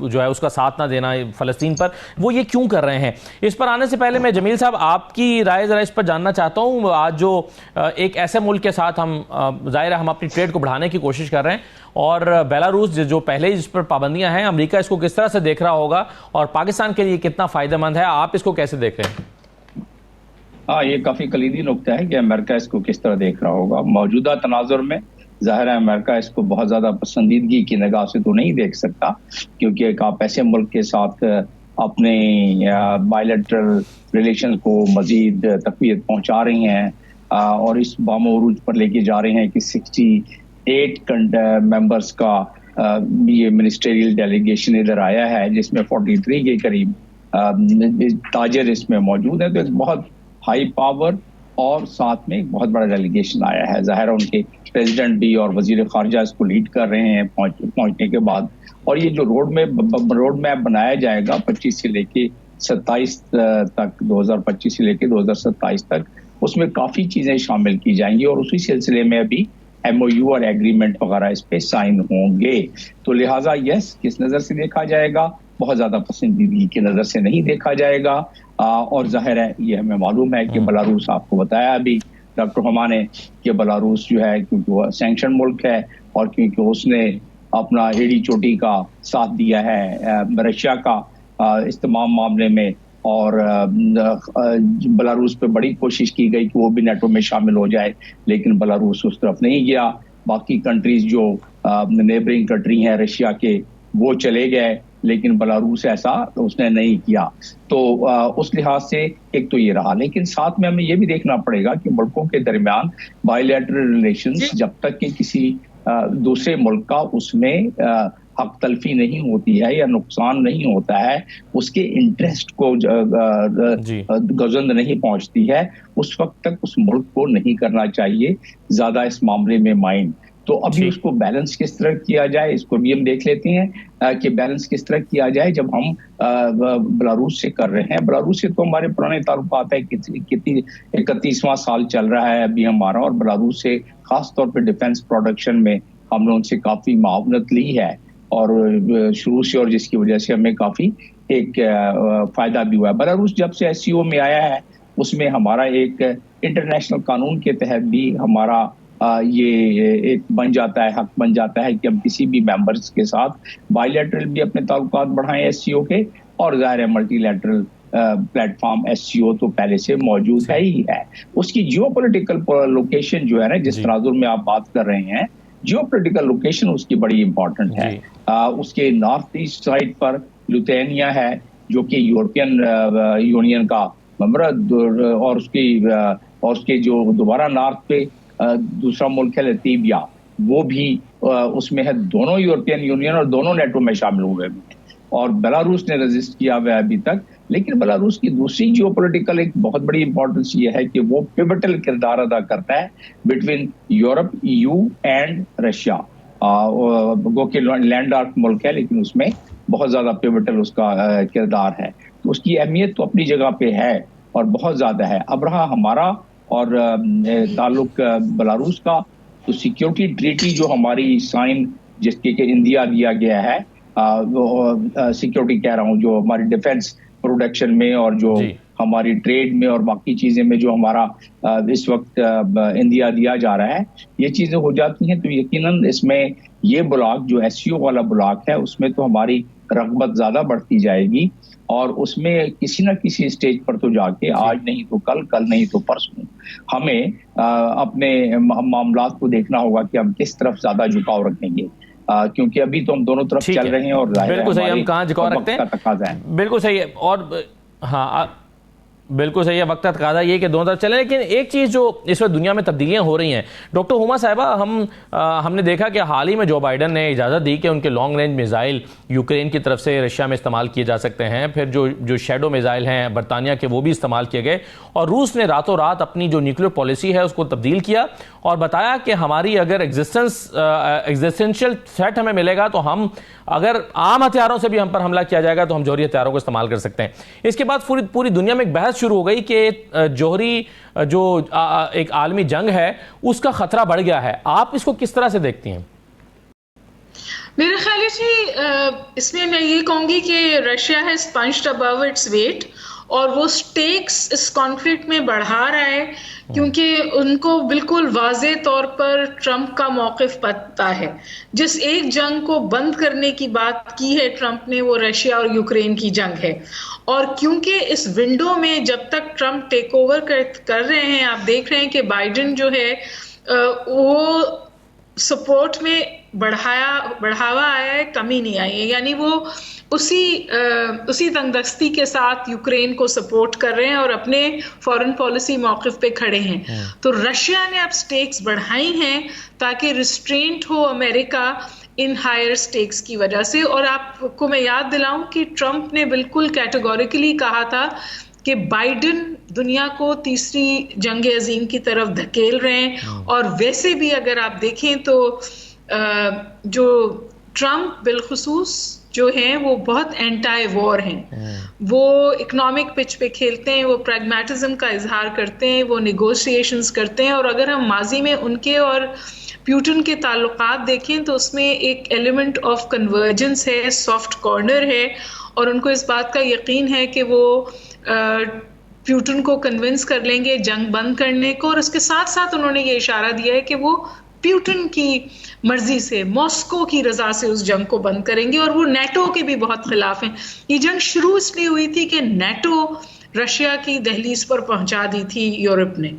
जो है उसका साथ ना देना फ़लस्तीन पर, वो ये क्यों कर रहे हैं? इस पर आने से पहले मैं जमील साहब आपकी राय ज़रा इस पर जानना चाहता हूँ। आज जो एक ऐसे मुल्क के साथ हम जाहिर है हम अपनी ट्रेड को बढ़ाने की कोशिश कर रहे हैं, और बेलारूस जो पहले ही इस पर पाबंदियां हैं, अमेरिका इसको किस तरह से देख रहा होगा और पाकिस्तान के लिए कितना फायदेमंद है, आप इसको कैसे देख रहे हैं?
हाँ, ये काफी कलीदी नुक्ता है कि अमेरिका इसको किस तरह देख रहा होगा। मौजूदा तनाजुर में जाहिर है अमेरिका इसको बहुत ज्यादा पसंदीदगी की निगाह से तो नहीं देख सकता, क्योंकि एक आप ऐसे मुल्क के साथ अपने बायलैटरल रिलेशन को मजीद तकवीत पहुंचा रही हैं और इस बामरूज पर लेके जा रहे हैं कि 68 मेंबर्स का ये मिनिस्ट्रियल डेलीगेशन इधर आया है, जिसमें 43 के करीब ताजर इसमें मौजूद है। तो एक बहुत हाई पावर और साथ में एक बहुत बड़ा डेलीगेशन आया है। जाहिर है उनके प्रेसिडेंट भी और वजीर खारजा इसको लीड कर रहे हैं पहुंचने के बाद। और ये जो रोड मैप बनाया जाएगा 25 से लेके 27 तक, 2025 से लेके 2027 तक, उसमें काफी चीजें शामिल की जाएंगी और उसी सिलसिले में अभी MOU और एग्रीमेंट वगैरह इस पे साइन होंगे। तो लिहाजा यस, किस नजर से देखा जाएगा? बहुत ज्यादा पसंदीदगी की नजर से नहीं देखा जाएगा। और जाहिर है ये हमें मालूम है कि बेलारूस, आपको बताया अभी डॉक्टर हमा ने कि बेलारूस जो है क्योंकि वो सैंक्शन मुल्क है और क्योंकि उसने अपना एड़ी चोटी का साथ दिया है रशिया का इस तमाम मामले में, और बेलारूस पे बड़ी कोशिश की गई कि वो भी नेटो में शामिल हो जाए, लेकिन बेलारूस उस तरफ नहीं गया। बाकी कंट्रीज जो नेबरिंग कंट्री हैं रशिया के, वो चले गए, लेकिन बेलारूस ऐसा उसने नहीं किया। तो उस लिहाज से एक तो ये रहा, लेकिन साथ में हमें ये भी देखना पड़ेगा कि मुल्कों के दरमियान बायलैटरल रिलेशंस जब तक कि किसी दूसरे मुल्क का उसमें हक तलफी नहीं होती है या नुकसान नहीं होता है, उसके इंटरेस्ट को गजंद नहीं पहुंचती है, उस वक्त तक उस मुल्क को नहीं करना चाहिए ज्यादा इस मामले में माइंड। तो अभी उसको बैलेंस किस तरह किया जाए, इसको भी हम देख लेते हैं कि बैलेंस किस तरह किया जाए। जब हम बेलारूस से कर रहे हैं, बेलारूस से तो हमारे पुराने ताल्लुकात है, कितनी 31वां साल चल रहा है अभी हमारा, और बेलारूस से खास तौर पर डिफेंस प्रोडक्शन में हमने उनसे काफी मावनत ली है और शुरू से, और जिसकी वजह से हमें काफी एक फायदा भी हुआ है। बेलारूस जब से SCO में आया है उसमें हमारा एक इंटरनेशनल कानून के तहत भी हमारा ये एक बन जाता है, हक बन जाता है कि हम किसी भी मेंबर्स के साथ बायलैटरल भी अपने ताल्लुकात बढ़ाएं SCO के, और ज़ाहिर है मल्टीलैटरल प्लेटफॉर्म SCO तो पहले से मौजूद है ही है। उसकी जियोपॉलिटिकल लोकेशन जो है ना, जिस तनाजुर में आप बात कर रहे हैं, जियोपॉलिटिकल लोकेशन उसकी बड़ी इंपॉर्टेंट है। उसके नॉर्थ ईस्ट साइड पर लिथुआनिया है जो कि यूरोपियन यूनियन का मेंबर, और उसके जो दोबारा नॉर्थ पे दूसरा मुल्क है लतीविया, वो भी उसमें है। दोनों यूरोपियन यूनियन और दोनों नेटो में शामिल हुए हैं, और बेलारूस ने रेजिस्ट किया हुआ है अभी तक। लेकिन बेलारूस की दूसरी जियोपॉलिटिकल एक बहुत बड़ी इंपॉर्टेंस ये है कि वो पिवटल किरदार अदा करता है between Europe, EU and Russia. गो के लैंडलॉक्ड मुल्क है, लेकिन उसमें बहुत ज्यादा पिवटल उसका किरदार है। तो उसकी अहमियत तो अपनी जगह पे है और बहुत ज्यादा है। अब रहा हमारा और ताल्लुक बेलारूस का, तो सिक्योरिटी ट्रीटी जो हमारी साइन जिसके के इंडिया दिया गया है, सिक्योरिटी कह रहा हूँ, जो हमारी डिफेंस प्रोडक्शन में और जो हमारी ट्रेड में और बाकी चीजें में जो हमारा इस वक्त इंडिया दिया जा रहा है, ये चीजें हो जाती हैं, तो यकीनन इसमें ये ब्लॉक जो SCO वाला ब्लॉक है उसमें तो हमारी रग़बत ज्यादा बढ़ती जाएगी, और उसमें किसी न किसी स्टेज पर तो जाके आज नहीं तो कल, कल नहीं तो परसों हमें अपने मामलात को देखना होगा कि हम किस तरफ ज्यादा झुकाव रखेंगे। क्योंकि अभी तो हम दोनों तरफ चल रहे हैं और
बिल्कुल सही, हम कहाँ झुकाव रखते हैं, बिल्कुल सही है। और हाँ बिल्कुल सही है, वक्त का तकाजा ये कि दोनों तरफ चले। लेकिन एक चीज़ जो इस वक्त दुनिया में तब्दीलियां हो रही हैं, डॉक्टर हुमा साहिबा, हमने देखा कि हाल ही में जो बाइडन ने इजाज़त दी कि उनके लॉन्ग रेंज मिसाइल यूक्रेन की तरफ से रशिया में इस्तेमाल किए जा सकते हैं। फिर जो शैडो मिसाइल हैं बरतानिया के, वो भी इस्तेमाल किए गए। और रूस ने रातों रात अपनी जो न्यूक्लियर पॉलिसी है उसको तब्दील किया और बताया कि हमारी अगर एग्जिस्टेंशियल थ्रेट हमें मिलेगा तो हम, अगर आम हथियारों से भी हम पर हमला किया जाएगा तो हम जौहरी हथियारों को इस्तेमाल कर सकते हैं। इसके बाद पूरी दुनिया में एक बहस शुरू हो गई कि जौहरी जो एक आलमी जंग है उसका खतरा बढ़ गया है। आप इसको किस तरह से देखती हैं?
मेरे ख्याल से इसमें मैं ये कहूंगी कि Russia has punched above its weight और वो स्टेक्स इस कॉन्फ्लिक्ट में बढ़ा रहा है, क्योंकि उनको बिल्कुल वाज़े तौर पर ट्रंप का मौक़िफ़ पता है। जिस एक जंग को बंद करने की बात की है ट्रंप ने, वो रशिया और यूक्रेन की जंग है। और क्योंकि इस विंडो में जब तक ट्रंप टेक ओवर कर रहे हैं, आप देख रहे हैं कि बाइडेन जो है वो सपोर्ट में बढ़ावा आया है, कमी नहीं आई है। यानी वो उसी तंगदस्ती के साथ यूक्रेन को सपोर्ट कर रहे हैं और अपने फॉरेन पॉलिसी मौक़िफ़ पे खड़े हैं। तो रशिया ने अब स्टेक्स बढ़ाई हैं ताकि रिस्ट्रेंट हो अमेरिका इन हायर स्टेक्स की वजह से। और आपको मैं याद दिलाऊं कि ट्रंप ने बिल्कुल कैटेगोरिकली कहा था कि बाइडेन दुनिया को तीसरी जंग अजीम की तरफ धकेल रहे हैं। और वैसे भी अगर आप देखें तो जो ट्रंप बिलखुसूस जो हैं वो बहुत एंटी वॉर हैं। वो इकोनॉमिक पिच पे खेलते हैं, वो प्रैग्मेटिज्म का इजहार करते हैं, वो निगोशिएशंस करते हैं। और अगर हम माजी में उनके और प्यूटन के ताल्लुकात देखें तो उसमें एक एलिमेंट ऑफ कन्वर्जेंस है, सॉफ्ट कॉर्नर है। और उनको इस बात का यकीन है कि वो प्यूटन को कन्विंस कर लेंगे जंग बंद करने को। और उसके साथ साथ उन्होंने ये इशारा दिया है कि वो प्यूटन की मर्जी से, मॉस्को की रजा से उस जंग को बंद करेंगे। और वो नेटो के भी बहुत खिलाफ हैं। ये जंग शुरू इसलिए हुई थी कि नेटो रशिया की दहलीज पर पहुंचा दी थी यूरोप ने,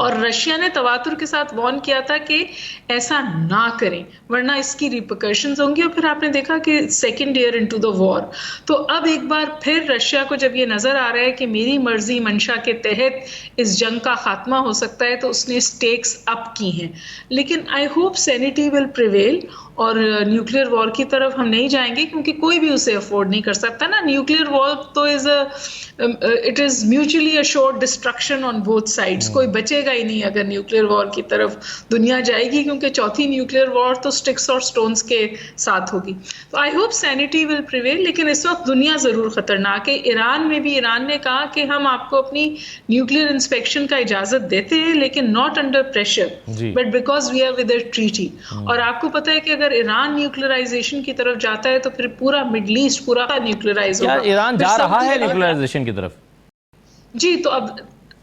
और रशिया ने तवातुर के साथ वार्न किया था कि ऐसा ना करें वरना इसकी रिपरकशंस होंगी। और फिर आपने देखा कि second year into the war, तो अब एक बार फिर रशिया को जब ये नजर आ रहा है कि मेरी मर्जी मंशा के तहत इस जंग का खात्मा हो सकता है, तो उसने स्टेक्स अप की हैं। लेकिन I hope sanity will prevail और न्यूक्लियर वॉर की तरफ हम नहीं जाएंगे, क्योंकि कोई भी उसे अफोर्ड नहीं कर सकता ना। न्यूक्लियर वॉर तो it is mutually assured destruction on both sides. कोई बचेगा ही नहीं अगर न्यूक्लियर वॉर की तरफ दुनिया जाएगी, क्योंकि चौथी न्यूक्लियर वॉर तो स्टिक्स और स्टोन्स के साथ होगी। तो I hope sanity will prevail. लेकिन इस वक्त दुनिया जरूर खतरनाक है। ईरान में भी ईरान ने कहा कि हम आपको अपनी न्यूक्लियर इंस्पेक्शन का इजाजत देते हैं, लेकिन not under pressure, but because we are with a treaty. और आपको पता है कि अगर ईरान न्यूक्लियराइजेशन की तरफ जाता है तो फिर पूरा मिडल ईस्ट पूरा न्यूक्लियराइज होगा।
ईरान जा रहा है न्यूक्लियराइजेशन की तरफ
जी, तो अब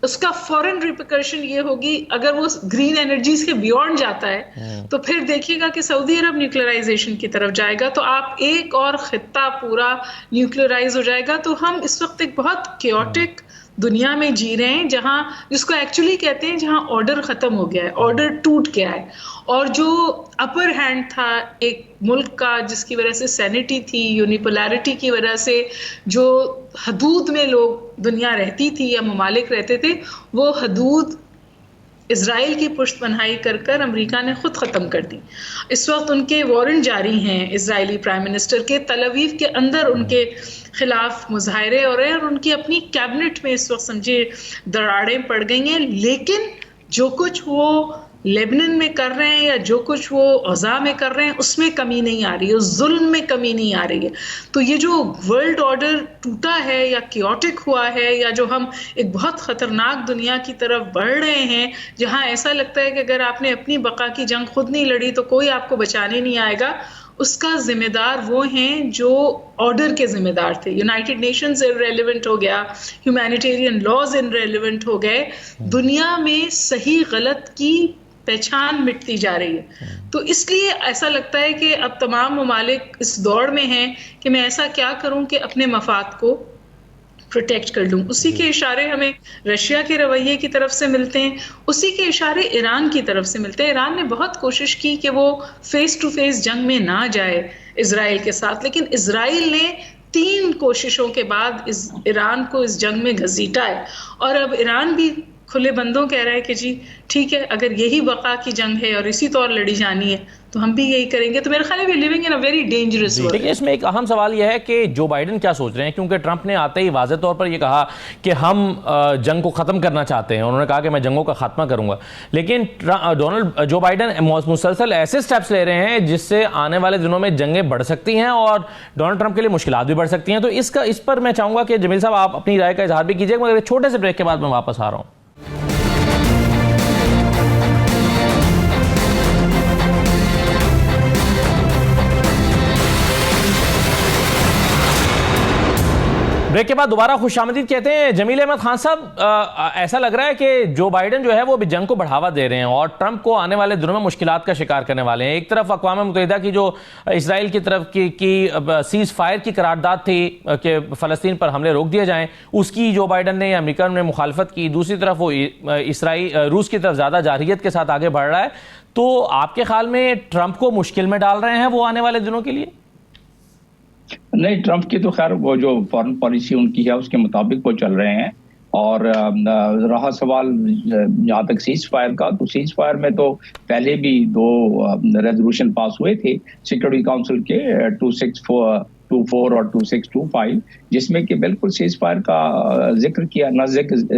उसका फॉरेन रिपरकशन ये होगी, अगर वो ग्रीन एनर्जीज के बियॉन्ड जाता है तो फिर देखिएगा कि सऊदी अरब न्यूक्लियराइजेशन की तरफ जाएगा, तो आप एक और खित्ता पूरा न्यूक्लियराइज हो जाएगा। तो हम इस वक्त एक बहुत केओटिक दुनिया में जी रहे हैं, जहां जिसको एक्चुअली कहते हैं जहां ऑर्डर खत्म हो गया है, ऑर्डर टूट गया है। और जो अपर हैंड था एक मुल्क का, जिसकी वजह से सैनिटी थी, यूनिपोलैरिटी की वजह से जो हदूद में लोग दुनिया रहती थी या ममालिक रहते थे, वो हदूद इजराइल की पुष्टपनाही कर कर अमेरिका ने खुद ख़त्म कर दी। इस वक्त उनके वारंट जारी हैं इजरायली प्राइम मिनिस्टर के, तल अवीव के अंदर उनके खिलाफ मुजाहरे हो रहे हैं और उनकी अपनी कैबिनेट में इस वक्त समझे दरारें पड़ गई हैं। लेकिन जो कुछ वो लेबनान में कर रहे हैं या जो कुछ वो गज़ा में कर रहे हैं, उसमें कमी नहीं आ रही है, उस जुल्म में कमी नहीं आ रही है। तो ये जो वर्ल्ड ऑर्डर टूटा है या क्योटिक हुआ है, या जो हम एक बहुत ख़तरनाक दुनिया की तरफ बढ़ रहे हैं, जहां ऐसा लगता है कि अगर आपने अपनी बका की जंग खुद नहीं लड़ी तो कोई आपको बचाने नहीं आएगा, उसका जिम्मेदार वो हैं जो ऑर्डर के जिम्मेदार थे। यूनाइटेड नेशंस इररेलेवेंट हो गया, ह्यूमैनिटेरियन लॉज इररेलेवेंट हो गए, दुनिया में सही गलत की पहचान मिटती जा रही है। तो इसलिए ऐसा लगता है कि अब तमाम ममालिक इस दौड़ में हैं कि मैं ऐसा क्या करूं कि अपने मफाद को प्रोटेक्ट कर लूं। उसी के इशारे हमें रशिया के रवैये की तरफ से मिलते हैं, उसी के इशारे ईरान की तरफ से मिलते हैं। ईरान ने बहुत कोशिश की कि वो फेस टू फेस जंग में ना जाए इजराइल के साथ, लेकिन इजराइल ने 3 कोशिशों के बाद ईरान को इस जंग में घसीटा है। और अब ईरान भी खुले बंदों कह रहा है कि जी ठीक है, अगर यही बका की जंग है और इसी तौर लड़ी जानी है तो हम भी यही करेंगे। तो मेरे ख्याल में living in a very dangerous world.
लेकिन इसमें एक अहम सवाल यह है कि जो बाइडेन क्या सोच रहे हैं, क्योंकि ट्रंप ने आते ही वाज़ेह तौर पर यह कहा कि हम जंग को ख़त्म करना चाहते हैं। उन्होंने कहा कि मैं जंगों का खात्मा करूंगा, लेकिन जो बाइडेन मुसलसल ऐसे स्टेप्स ले रहे हैं जिससे आने वाले दिनों में जंगें बढ़ सकती हैं और डोनाल्ड ट्रंप के लिए मुश्किलात भी बढ़ सकती हैं। तो इस पर मैं चाहूंगा कि जमील साहब आप अपनी राय का इजहार भी कीजिएगा, मगर छोटे से ब्रेक के बाद मैं वापस आ रहा हूँ। ब्रेक के बाद दोबारा खुशामदीद कहते हैं जमील अहमद खान साहब। ऐसा लग रहा है कि जो बाइडेन जो है वो जंग को बढ़ावा दे रहे हैं और ट्रंप को आने वाले दिनों में मुश्किलात का शिकार करने वाले हैं। एक तरफ अक़वाम मुत्तहिदा की जो इसराइल की तरफ की सीज फायर की करारदाद थी कि फ़लस्तीन पर हमले रोक दिए जाएं, उसकी जो बाइडेन ने या अमेरिका ने मुखालफत की। दूसरी तरफ वो रूस की तरफ ज़्यादा जारहियत के साथ आगे बढ़ रहा है। तो आपके ख्याल में ट्रंप को मुश्किल में डाल रहे हैं वो आने वाले दिनों के लिए?
नहीं, ट्रंप की तो खैर वो जो फॉरेन पॉलिसी उनकी है उसके मुताबिक वो चल रहे हैं। और रहा सवाल जहाँ तक सीज फायर का, तो सीज फायर में तो पहले भी 2 रेजोल्यूशन पास हुए थे सिक्योरिटी काउंसिल के 2624 और 2625, जिसमें कि बिल्कुल सीज फायर का जिक्र किया, न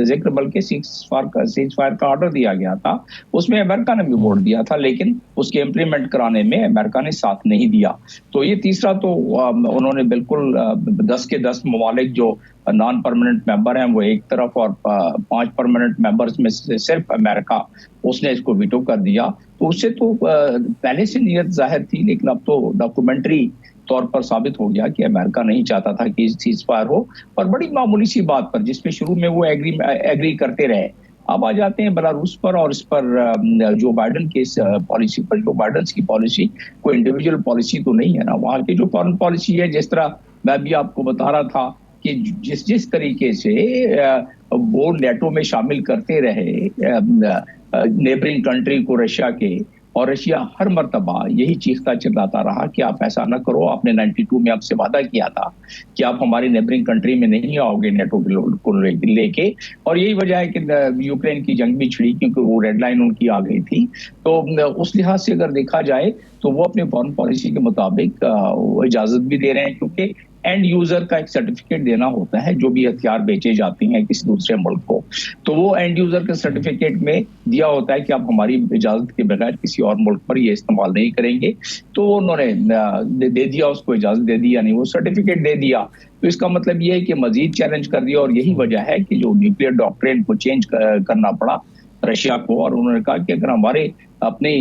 जिक्र बल्कि सीज फायर का ऑर्डर दिया गया था। उसमें अमेरिका ने भी वोट दिया था, लेकिन उसके इम्प्लीमेंट कराने में अमेरिका ने साथ नहीं दिया। तो ये तीसरा तो उन्होंने बिल्कुल 10 के 10 ममालिक जो नॉन परमानेंट मेंबर हैं वो एक तरफ और 5 परमानेंट मेंबर्स में से सिर्फ अमेरिका, उसने इसको वीटो कर दिया। तो उससे तो पहले से नीयत जाहिर थी, लेकिन अब तो डॉक्यूमेंट्री तौर पर साबित हो गया कि अमेरिका नहीं चाहता था कि सीज फायर हो। और बड़ी मामूली सी बात पर जिसपे शुरू में वो एग्री करते रहे, अब आ जाते हैं बेलारूस पर। और इस पर जो बाइडेन के इस पॉलिसी पर, जो बाइडेन की पॉलिसी कोई इंडिविजुअल पॉलिसी तो नहीं है ना, वहाँ की जो फॉरेन पॉलिसी है, जिस तरह मैं भी आपको बता रहा था कि जिस तरीके से वो नेटो में शामिल करते रहे नेबरिंग कंट्री को रशिया के, और रशिया हर मर्तबा यही चीखता चिल्लाता रहा कि आप ऐसा ना करो, आपने 92 में आपसे वादा किया था कि आप हमारी नेबरिंग कंट्री में नहीं आओगे नेटो को लेके। और यही वजह है कि यूक्रेन की जंग भी छिड़ी, क्योंकि वो रेड लाइन उनकी आ गई थी। तो उस लिहाज से अगर देखा जाए तो वो अपने फॉरेन पॉलिसी के मुताबिक इजाजत भी दे रहे हैं, क्योंकि एंड यूजर का एक सर्टिफिकेट देना होता है जो भी हथियार बेचे जाते हैं किसी दूसरे मुल्क को। तो वो एंड यूजर के सर्टिफिकेट में दिया होता है कि आप हमारी इजाजत के बगैर किसी और मुल्क पर ये इस्तेमाल नहीं करेंगे। तो उन्होंने दे दिया, उसको इजाजत दे दी, यानी वो सर्टिफिकेट दे दिया। तो इसका मतलब ये है कि मजीद चैलेंज कर दिया। और यही वजह है कि जो न्यूक्लियर डॉक्ट्रिन को चेंज करना पड़ा रशिया को। और उन्होंने कहा कि अगर हमारे अपनी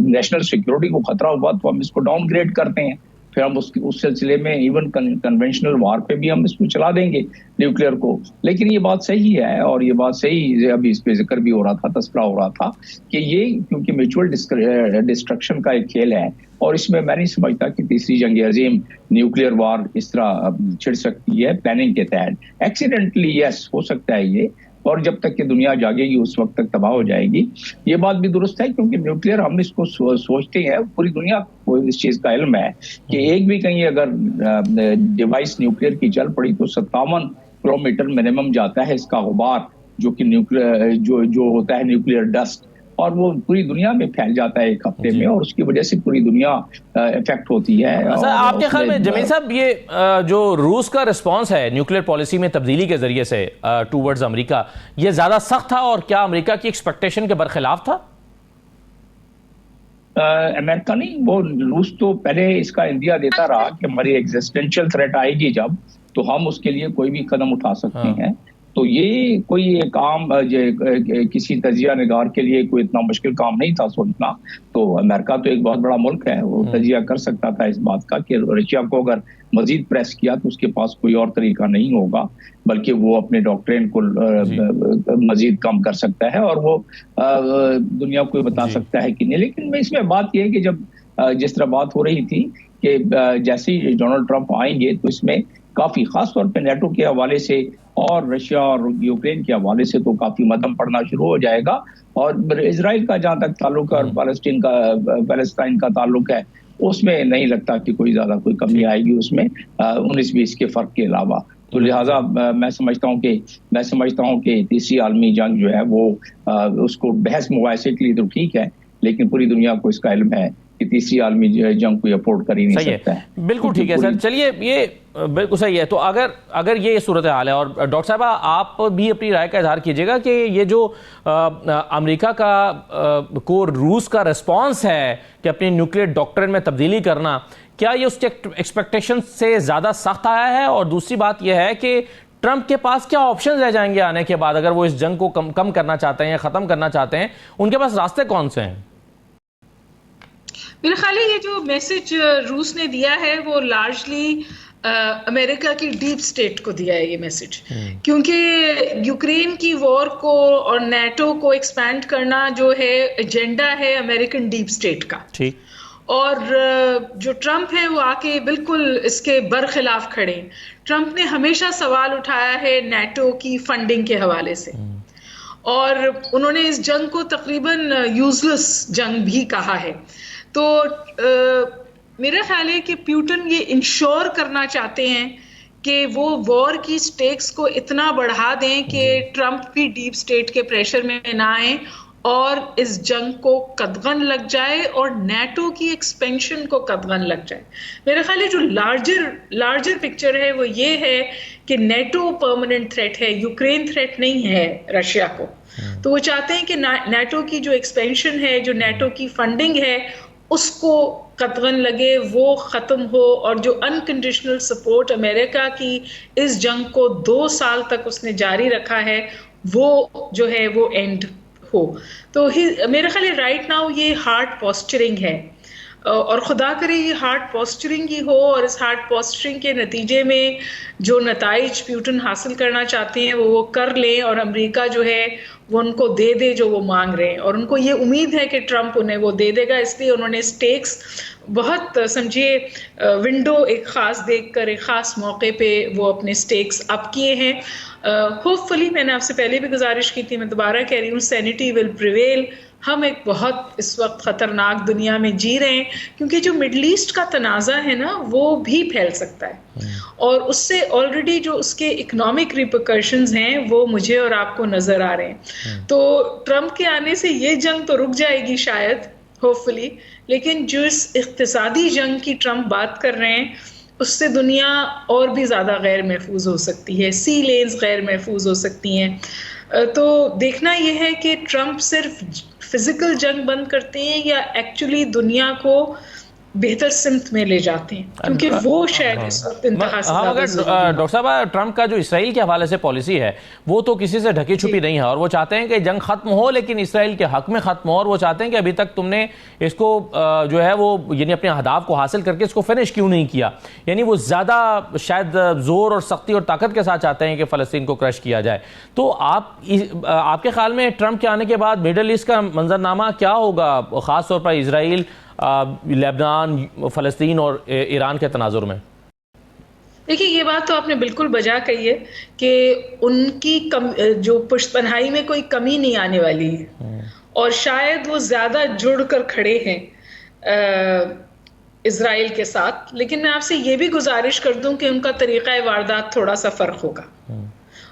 नेशनल सिक्योरिटी को खतरा हुआ तो हम इसको डाउनग्रेड करते हैं, फिर हम उस सिलसिले में इवन कन्वेंशनल वार पे भी हम इसको चला देंगे न्यूक्लियर को। लेकिन ये बात सही है, और ये बात सही, अभी इस पे जिक्र भी हो रहा था, तस्करा हो रहा था कि ये क्योंकि म्यूचुअल डिस्ट्रक्शन का एक खेल है, और इसमें मैं नहीं समझता कि तीसरी जंग अजीम न्यूक्लियर वार इस तरह छिड़ सकती है प्लानिंग के तहत। एक्सीडेंटली यस हो सकता है ये, और जब तक कि दुनिया जागेगी उस वक्त तक तबाह हो जाएगी। ये बात भी दुरुस्त है, क्योंकि न्यूक्लियर हम इसको सोचते हैं, पूरी दुनिया को इस चीज का इल्म है कि एक भी कहीं अगर डिवाइस न्यूक्लियर की चल पड़ी तो 57 किलोमीटर मिनिमम जाता है इसका गुबार, जो कि न्यूक्लियर जो होता है न्यूक्लियर डस्ट, और वो पूरी दुनिया में फैल जाता है एक हफ्ते में, और उसकी वजह से पूरी दुनिया इफेक्ट होती है।
आपके ख्याल में जमील साहब, ये जो रूस का रिस्पांस है न्यूक्लियर पॉलिसी में तब्दीली के जरिए से टूवर्ड्स अमेरिका, ये ज्यादा सख्त था और क्या अमेरिका की एक्सपेक्टेशन के बरखिलाफ था?
अमेरिका नहीं, वो रूस तो पहले इसका इंदिया देता रहा कि हमारी एग्जिस्टेंशियल थ्रेट आएगी जब, तो हम उसके लिए कोई भी कदम उठा सकते हैं। तो ये कोई एक आम किसी तजिया निगार के लिए कोई इतना मुश्किल काम नहीं था सोचना। तो अमेरिका तो एक बहुत बड़ा मुल्क है, वो तजिया कर सकता था इस बात का कि रशिया को अगर मजीद प्रेस किया तो उसके पास कोई और तरीका नहीं होगा, बल्कि वो अपने डॉक्ट्रिन को मजीद कम कर सकता है, और वो दुनिया को बता सकता है कि नहीं। लेकिन इसमें बात यह है कि जब जिस तरह बात हो रही थी कि जैसे ही डोनाल्ड ट्रंप आएंगे तो इसमें काफी, खासतौर पे नेटो के हवाले से और रशिया और यूक्रेन के हवाले से तो काफी मध्यम पड़ना शुरू हो जाएगा। और इजराइल का जहां तक ताल्लुक है और पैलेस्टाइन का ताल्लुक है, उसमें नहीं लगता कि कोई ज्यादा कोई कमी आएगी उसमें 19-20 के फर्क के अलावा। तो लिहाजा मैं समझता हूँ कि तीसरी आलमी जंग जो है वो उसको बहस मुबाहिसे के लिए तो ठीक है, लेकिन पूरी दुनिया को इसका इल्म है कि तीसरी आलमी जंग को अफोर्ड कर ही नहीं सकता है।
बिल्कुल ठीक है सर, चलिए ये बिल्कुल सही है। तो अगर ये सूरत हाल है, और डॉक्टर साहब आप भी अपनी राय का इजहार कीजिएगा कि ये जो अमेरिका का को रूस का रिस्पॉन्स है कि अपनी न्यूक्लियर डॉक्ट्रिन में तब्दीली करना, क्या ये उसके एक्सपेक्टेशन से ज़्यादा सख्त आया है? और दूसरी बात यह है कि ट्रंप के पास क्या ऑप्शन रह जाएंगे आने के बाद, अगर वो इस जंग को कम करना चाहते हैं या ख़त्म करना चाहते हैं, उनके पास रास्ते कौन से हैं?
मेरे ख्याल है ये जो मैसेज रूस ने दिया है वो लार्जली अमेरिका की डीप स्टेट को दिया है ये मैसेज, क्योंकि यूक्रेन की वॉर को और नेटो को एक्सपैंड करना जो है एजेंडा है अमेरिकन डीप स्टेट का। ठीक। और जो ट्रंप है वो आके बिल्कुल इसके बरखिलाफ खड़े। ट्रंप ने हमेशा सवाल उठाया है नेटो की फंडिंग के हवाले से, और उन्होंने इस जंग को तकरीबन यूजलेस जंग भी कहा है। तो मेरा ख्याल है कि पुतिन ये इंश्योर करना चाहते हैं कि वो वॉर की स्टेक्स को इतना बढ़ा दें कि ट्रंप भी डीप स्टेट के प्रेशर में ना आए और इस जंग को कदगन लग जाए और नेटो की एक्सपेंशन को कदगन लग जाए। मेरा ख्याल है जो लार्जर पिक्चर है वो ये है कि नेटो परमानेंट थ्रेट है, यूक्रेन थ्रेट नहीं है रशिया को। तो वो चाहते हैं कि नेटो की जो एक्सपेंशन है, जो नेटो की फंडिंग है, उसको कतगन लगे, वो ख़त्म हो, और जो अनकंडीशनल सपोर्ट अमेरिका की इस जंग को 2 साल तक उसने जारी रखा है वो जो है वो एंड हो। तो मेरे ख्याल राइट नाउ ये हार्ड पोस्चरिंग है, और खुदा करे ये हार्ड पोस्चरिंग ही हो, और इस हार्ड पोस्चरिंग के नतीजे में जो नताइज पुतिन हासिल करना चाहते हैं वो कर लें, और अमेरिका जो है वो उनको दे दे जो वो मांग रहे हैं। और उनको ये उम्मीद है कि ट्रंप उन्हें वो दे देगा, इसलिए उन्होंने स्टेक्स बहुत समझिए विंडो एक ख़ास देखकर एक ख़ास मौके पे वो अपने स्टेक्स अप किए हैं। होपफुली, मैंने आपसे पहले भी गुजारिश की थी, मैं दोबारा कह रही हूँ, सैनिटी विल प्रिवेल। हम एक बहुत इस वक्त ख़तरनाक दुनिया में जी रहे हैं, क्योंकि जो मिडल ईस्ट का तनाज़ा है ना वो भी फैल सकता है, और उससे ऑलरेडी जो उसके इकोनॉमिक रिपरकशंस हैं वो मुझे और आपको नज़र आ रहे हैं। तो ट्रंप के आने से ये जंग तो रुक जाएगी शायद, होपफुली, लेकिन जो इस इक़्तिसादी जंग की ट्रंप बात कर रहे हैं उससे दुनिया और भी ज़्यादा गैर महफूज हो सकती है, सी लेन्स गैर महफूज हो सकती हैं। तो देखना यह है कि ट्रंप सिर्फ फिजिकल जंग बंद करते हैं या एक्चुअली दुनिया को बेहतर सिमत में ले जाते हैं, क्योंकि वो शायद इस वक्त इंतहा से
अगर डॉक्टर साहब ट्रंप का जो इसराइल के हवाले से पॉलिसी है वो तो किसी से ढकी छुपी नहीं है, और वो चाहते हैं कि जंग खत्म हो लेकिन इसराइल के हक में खत्म हो, और वो चाहते हैं कि अभी तक तुमने इसको जो है वो यानी अपने अहदाफ को हासिल करके इसको फिनिश क्यों नहीं किया। यानी वो ज़्यादा शायद ज़ोर और सख्ती और ताकत के साथ चाहते हैं कि फ़लस्तीन को क्रश किया जाए। तो आपके ख्याल में ट्रंप के आने के बाद मिडल ईस्ट का मंजरनामा क्या होगा, ख़ास तौर पर इसराइल, लेबनान, फ़लस्तीन और ईरान के तनाजुर में?
देखिए, ये बात तो आपने बिल्कुल बजा कही है कि उनकी जो पुष्तपनाही में कोई कमी नहीं आने वाली है, और शायद वो ज़्यादा जुड़कर खड़े हैं इजराइल के साथ। लेकिन मैं आपसे ये भी गुजारिश कर दूं कि उनका तरीक़ा वारदात थोड़ा सा फ़र्क होगा,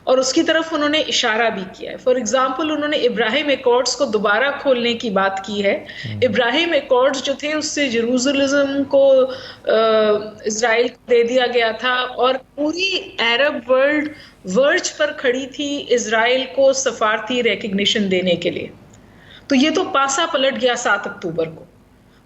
और उसकी तरफ उन्होंने इशारा भी किया है। फॉर एग्जाम्पल, उन्होंने इब्राहिम एकॉर्ड्स को दोबारा खोलने की बात की है। इब्राहिम एकॉर्ड्स जो थे उससे जेरूसलम को इजराइल को दे दिया गया था, और पूरी अरब वर्ल्ड वर्ज पर खड़ी थी इजराइल को सफारती रिकग्निशन देने के लिए। तो ये तो पासा पलट गया 7 अक्टूबर को।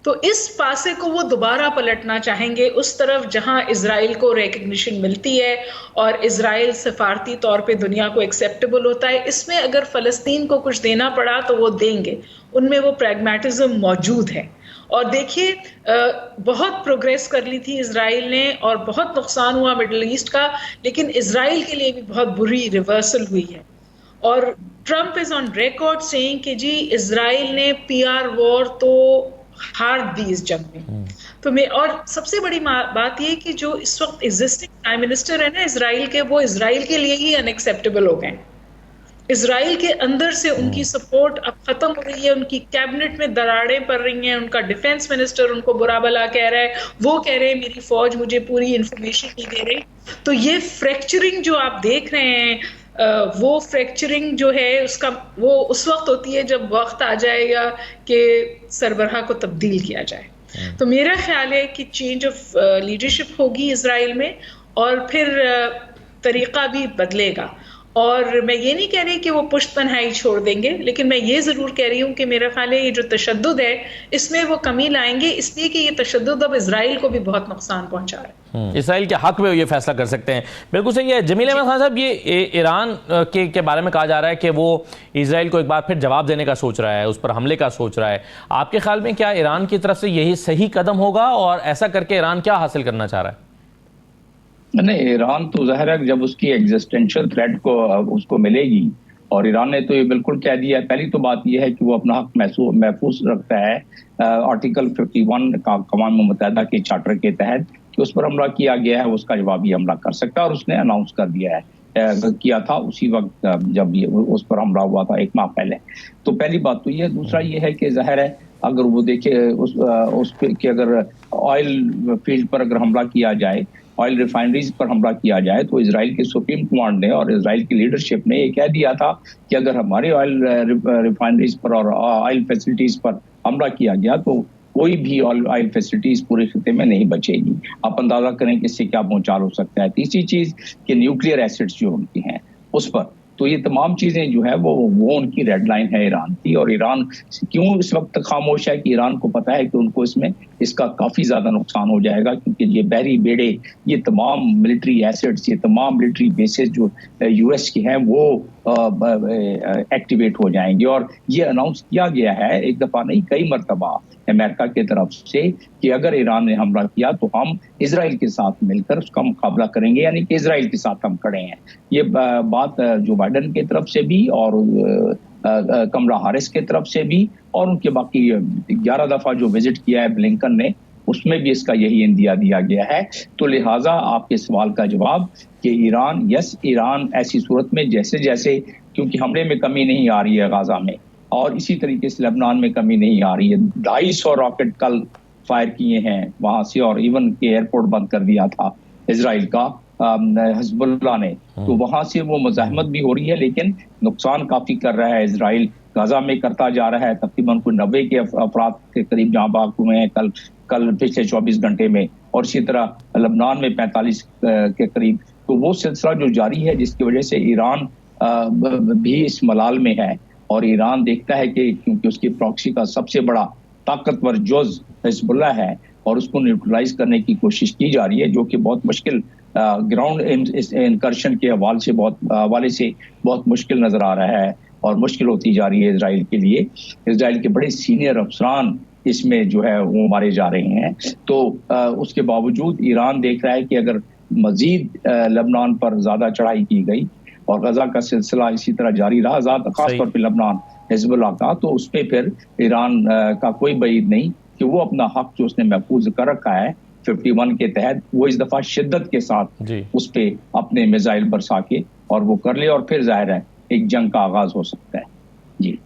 तो इस पासे को वो दोबारा पलटना चाहेंगे उस तरफ जहां इजराइल को रिकग्निशन मिलती है और इजराइल सफारती तौर पे दुनिया को एक्सेप्टेबल होता है। इसमें अगर फ़लस्तीन को कुछ देना पड़ा तो वो देंगे, उनमें वो प्रैग्मेटिज्म मौजूद है। और देखिए, बहुत प्रोग्रेस कर ली थी इजराइल ने और बहुत नुकसान हुआ मिडल ईस्ट का, लेकिन इजराइल के लिए भी बहुत बुरी रिवर्सल हुई है। और Trump is on record saying कि जी इजराइल ने PR वॉर तो हार दी इस जंग में। तो मैं, और सबसे बड़ी बात ये कि जो इस वक्त एग्जिस्टिंग प्राइम मिनिस्टर है ना इजराइल के, वो इजराइल के लिए ही अनएक्सेप्टेबल हो गए। इजराइल के अंदर से उनकी सपोर्ट अब खत्म हो रही है, उनकी कैबिनेट में दरारें पड़ रही हैं, उनका डिफेंस मिनिस्टर उनको बुरा भला कह रहा है, वो कह रहे हैं मेरी फौज मुझे पूरी इंफॉर्मेशन नहीं दे रही। तो ये फ्रैक्चरिंग जो आप देख रहे हैं, वो फ्रैक्चरिंग जो है उसका वो उस वक्त होती है जब वक्त आ जाएगा कि सरबराह को तब्दील किया जाए। तो मेरा ख्याल है कि चेंज ऑफ लीडरशिप होगी इजराइल में, और फिर तरीका भी बदलेगा। और मैं ये नहीं कह रही कि वो पुश्त पनाही छोड़ देंगे, लेकिन मैं ये जरूर कह रही हूँ कि मेरा ख्याल है ये जो तशद्दुद है इसमें वो कमी लाएंगे, इसलिए कि ये तशद्दुद अब इजराइल को भी बहुत नुकसान पहुंचा रहा है।
इजराइल के हक में ये फैसला कर सकते हैं। बिल्कुल सही है। जमील अहमद खान साहब, ये ईरान के बारे में कहा जा रहा है कि वो इजराइल को एक बार फिर जवाब देने का सोच रहा है, उस पर हमले का सोच रहा है। आपके ख्याल में क्या ईरान की तरफ से यही सही कदम होगा, और ऐसा करके ईरान क्या हासिल करना चाह रहा है?
नहीं, ईरान तो जाहिर है जब उसकी एग्जिस्टेंशियल थ्रेट को उसको मिलेगी, और ईरान ने तो ये बिल्कुल कह दिया है। पहली तो बात यह है कि वो अपना हक महफूज रखता है आर्टिकल 51 का अक़वाम मुत्तहिदा के चार्टर के तहत कि उस पर हमला किया गया है, उसका जवाबी हमला कर सकता है, और उसने अनाउंस कर दिया है, किया था उसी वक्त जब ये उस पर हमला हुआ था 1 माह पहले। तो पहली बात तो ये। दूसरा ये है कि जाहिर है अगर वो देखे उस कि अगर ऑयल फील्ड पर अगर हमला किया जाए, ऑयल रिफाइनरीज पर हमला किया जाए, तो इजराइल के सुप्रीम कमांड ने और इजराइल की लीडरशिप ने ये कह दिया था कि अगर हमारे ऑयल रिफाइनरीज पर और ऑयल फैसिलिटीज पर हमला किया गया तो कोई भी ऑयल फैसिलिटीज पूरे खिते में नहीं बचेगी। आप अंदाजा करें कि इससे क्या भूचाल हो सकता है। तीसरी चीज कि न्यूक्लियर एसिड्स जो उनकी हैं उस पर, तो ये तमाम चीजें जो है वो उनकी रेड लाइन है ईरान की। और ईरान क्यों इस वक्त खामोश है कि ईरान को पता है कि उनको इसका काफी ज्यादा नुकसान हो जाएगा, क्योंकि ये बहरी बेड़े, ये तमाम मिलिट्री एसेट्स, ये तमाम मिलिट्री बेसेस जो यूएस के हैं वो एक्टिवेट हो जाएंगे। और ये अनाउंस किया गया है एक दफा नहीं कई मरतबा अमेरिका की तरफ से कि अगर ईरान ने हमला किया तो हम इजराइल के साथ मिलकर उसका मुकाबला करेंगे, यानी कि इजराइल के साथ हम खड़े हैं। ये बात जो बाइडन की तरफ से भी और कमला हारिस की तरफ से भी, और उनके बाकी 11 दफा जो विजिट किया है ब्लिंकन ने, उसमें भी इसका यही इंदिया दिया गया है। तो लिहाजा आपके सवाल का जवाब कि ईरान ऐसी सूरत में जैसे जैसे, क्योंकि हमले में कमी नहीं आ रही है गाजा में, और इसी तरीके से लेबनान में कमी नहीं आ रही है। 250 रॉकेट कल फायर किए हैं वहां से, और इवन के एयरपोर्ट बंद कर दिया था इजराइल का हिजबुल्लाह ने। तो वहां से वो मुजाहिमत भी हो रही है, लेकिन नुकसान काफी कर रहा है इजराइल, गाजा में करता जा रहा है। तकरीबन कोई 90 के अफराद के करीब जहाँ बाग हुए हैं कल पिछले 24 घंटे में, और इसी तरह लेबनान में 45 के करीब। तो वो सिलसिला जो जारी है, जिसकी वजह से ईरान भी इस मलाल में है। और ईरान देखता है कि क्योंकि उसकी प्रॉक्सी का सबसे बड़ा ताकतवर जुज़ हिजबुल्लाह है, और उसको न्यूट्रलाइज करने की कोशिश की जा रही है, जो कि बहुत मुश्किल ग्राउंड इनकर्शन के हवाले से बहुत मुश्किल नजर आ रहा है, और मुश्किल होती जा रही है इजराइल के लिए। इजराइल के बड़े सीनियर अफसरान इसमें जो है वो मारे जा रहे हैं। तो उसके बावजूद ईरान देख रहा है कि अगर मजीद लेबनान पर ज्यादा चढ़ाई की गई और गजा का सिलसिला इसी तरह जारी रहा, खासतौर पर लेबनान हिजबुल्लाह का, तो उसमें फिर ईरान का कोई बईद नहीं कि वो अपना हक जो उसने महफूज कर रखा है 51 के तहत, वो इस दफा शिद्दत के साथ उस पर अपने मिसाइल बरसा के और वो कर ले, और फिर जाहिर है एक जंग का आगाज हो सकता है। जी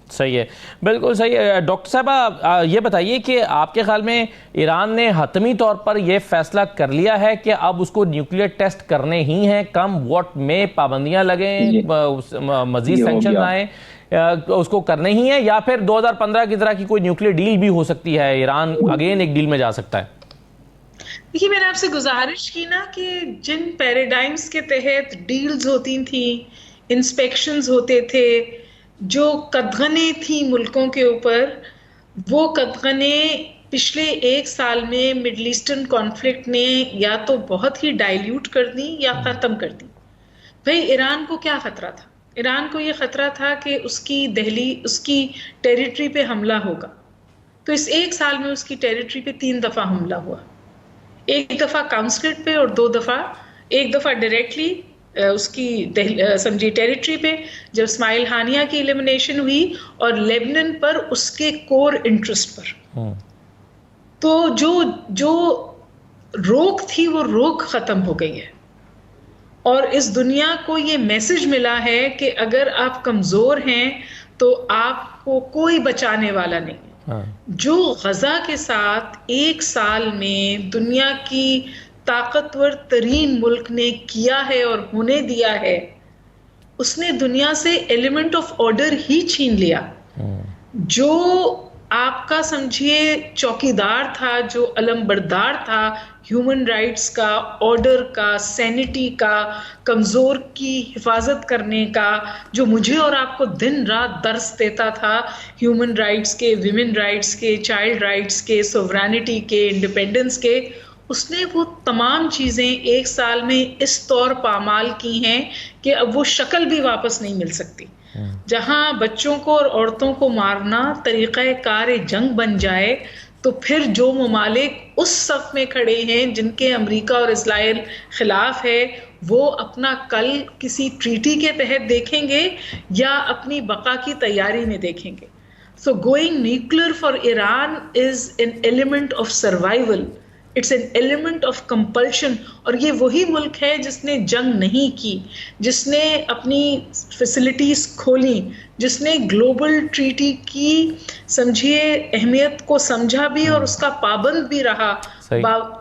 सही है, बिल्कुल सही है। डॉक्टर साहब, ये बताइए कि आपके ख्याल में ईरान ने हतमी तौर पर यह फैसला कर लिया है कि अब उसको न्यूक्लियर टेस्ट करने ही हैं, कम वॉट में पाबंदियां लगें, मजीद सैंक्शन आए, उसको करने ही है, या फिर 2015 की तरह की कोई न्यूक्लियर डील भी हो सकती है, ईरान अगेन एक डील में जा सकता है?
देखिए, मैंने आपसे गुजारिश की ना कि जिन पैराडाइम्स के तहत डील्स होती थी, इंस्पेक्शंस होते थे, जो कदगने थी मुल्कों के ऊपर, वो कदगने पिछले 1 साल में मिडल ईस्टर्न कॉन्फ्लिक्ट ने या तो बहुत ही डाइल्यूट कर दी या ख़त्म कर दी। भाई, ईरान को क्या ख़तरा था? ईरान को ये ख़तरा था कि उसकी टेरिटरी पे हमला होगा। तो इस 1 साल में उसकी टेरिटरी पे 3 दफ़ा हमला हुआ। 1 दफ़ा काउंसलेट पे और 2 दफ़ा, 1 दफ़ा डायरेक्टली उसकी समझिए टेरिटरी पे, जब इस्माइल हानिया की एलिमिनेशन हुई और लेबनान पर उसके कोर इंटरेस्ट पर, तो जो रोक थी वो रोक खत्म हो गई है। और इस दुनिया को ये मैसेज मिला है कि अगर आप कमजोर हैं तो आपको कोई बचाने वाला नहीं। जो गजा के साथ 1 साल में दुनिया की ताकतवर तरीन मुल्क ने किया है और होने दिया है, उसने दुनिया से एलिमेंट ऑफ ऑर्डर ही छीन लिया। जो आपका समझिए चौकीदार था, जो अलमबरदार था ह्यूमन राइट्स का, ऑर्डर का, सैनिटी का, कमजोर की हिफाजत करने का, जो मुझे और आपको दिन रात दर्स देता था ह्यूमन राइट्स के, विमेन राइट्स के, चाइल्ड राइट्स के, सोवरेनिटी के, इंडिपेंडेंस के, उसने वो तमाम चीजें 1 साल में इस तौर पामाल की हैं कि अब वो शक्ल भी वापस नहीं मिल सकती। जहां बच्चों को और औरतों को मारना तरीक़ा कार जंग बन जाए, तो फिर जो ममालिक उस सफ में खड़े हैं जिनके अमेरिका और इजराइल खिलाफ है, वो अपना कल किसी ट्रीटी के तहत देखेंगे या अपनी बका की तैयारी में देखेंगे। So going nuclear for Iran is an element of survival, it's an element of compulsion. और ये वही मुल्क है जिसने जंग नहीं की, जिसने अपनी फैसिलिटीज खोली, जिसने ग्लोबल ट्रीटी की समझिए अहमियत को समझा भी और उसका पाबंद भी रहा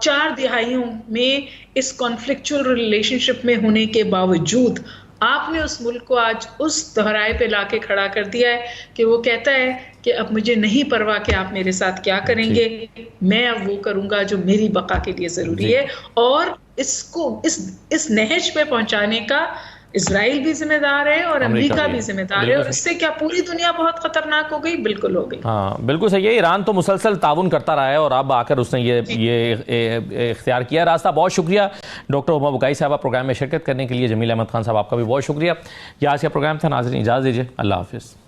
4 दिहाइयों में इस कॉन्फ्लिक्चुअल रिलेशनशिप में होने के बावजूद। आपने उस मुल्क को आज उस दोहराए पे लाके खड़ा कर दिया है कि वो कहता है कि अब मुझे नहीं परवाह कि आप मेरे साथ क्या करेंगे, मैं अब वो करूंगा जो मेरी बका के लिए जरूरी है। और इसको इस नहज पे पहुंचाने का इजराइल भी जिम्मेदार है और अमेरिका भी जिम्मेदार है। और इससे क्या पूरी दुनिया बहुत खतरनाक हो गई? बिल्कुल हो गई।
हाँ, बिल्कुल सही है। ईरान तो मुसलसल ताउन करता रहा है और अब आकर उसने ये इख्तियार किया रास्ता। बहुत शुक्रिया डॉक्टर उमा बुकाई साहबा प्रोग्राम में शिरकत करने के लिए। जमील अहमद खान साहब आपका भी बहुत शुक्रिया। यह आज का प्रोग्राम था। नाज़रीन इजाज़त दीजिए। अल्लाह हाफिज़।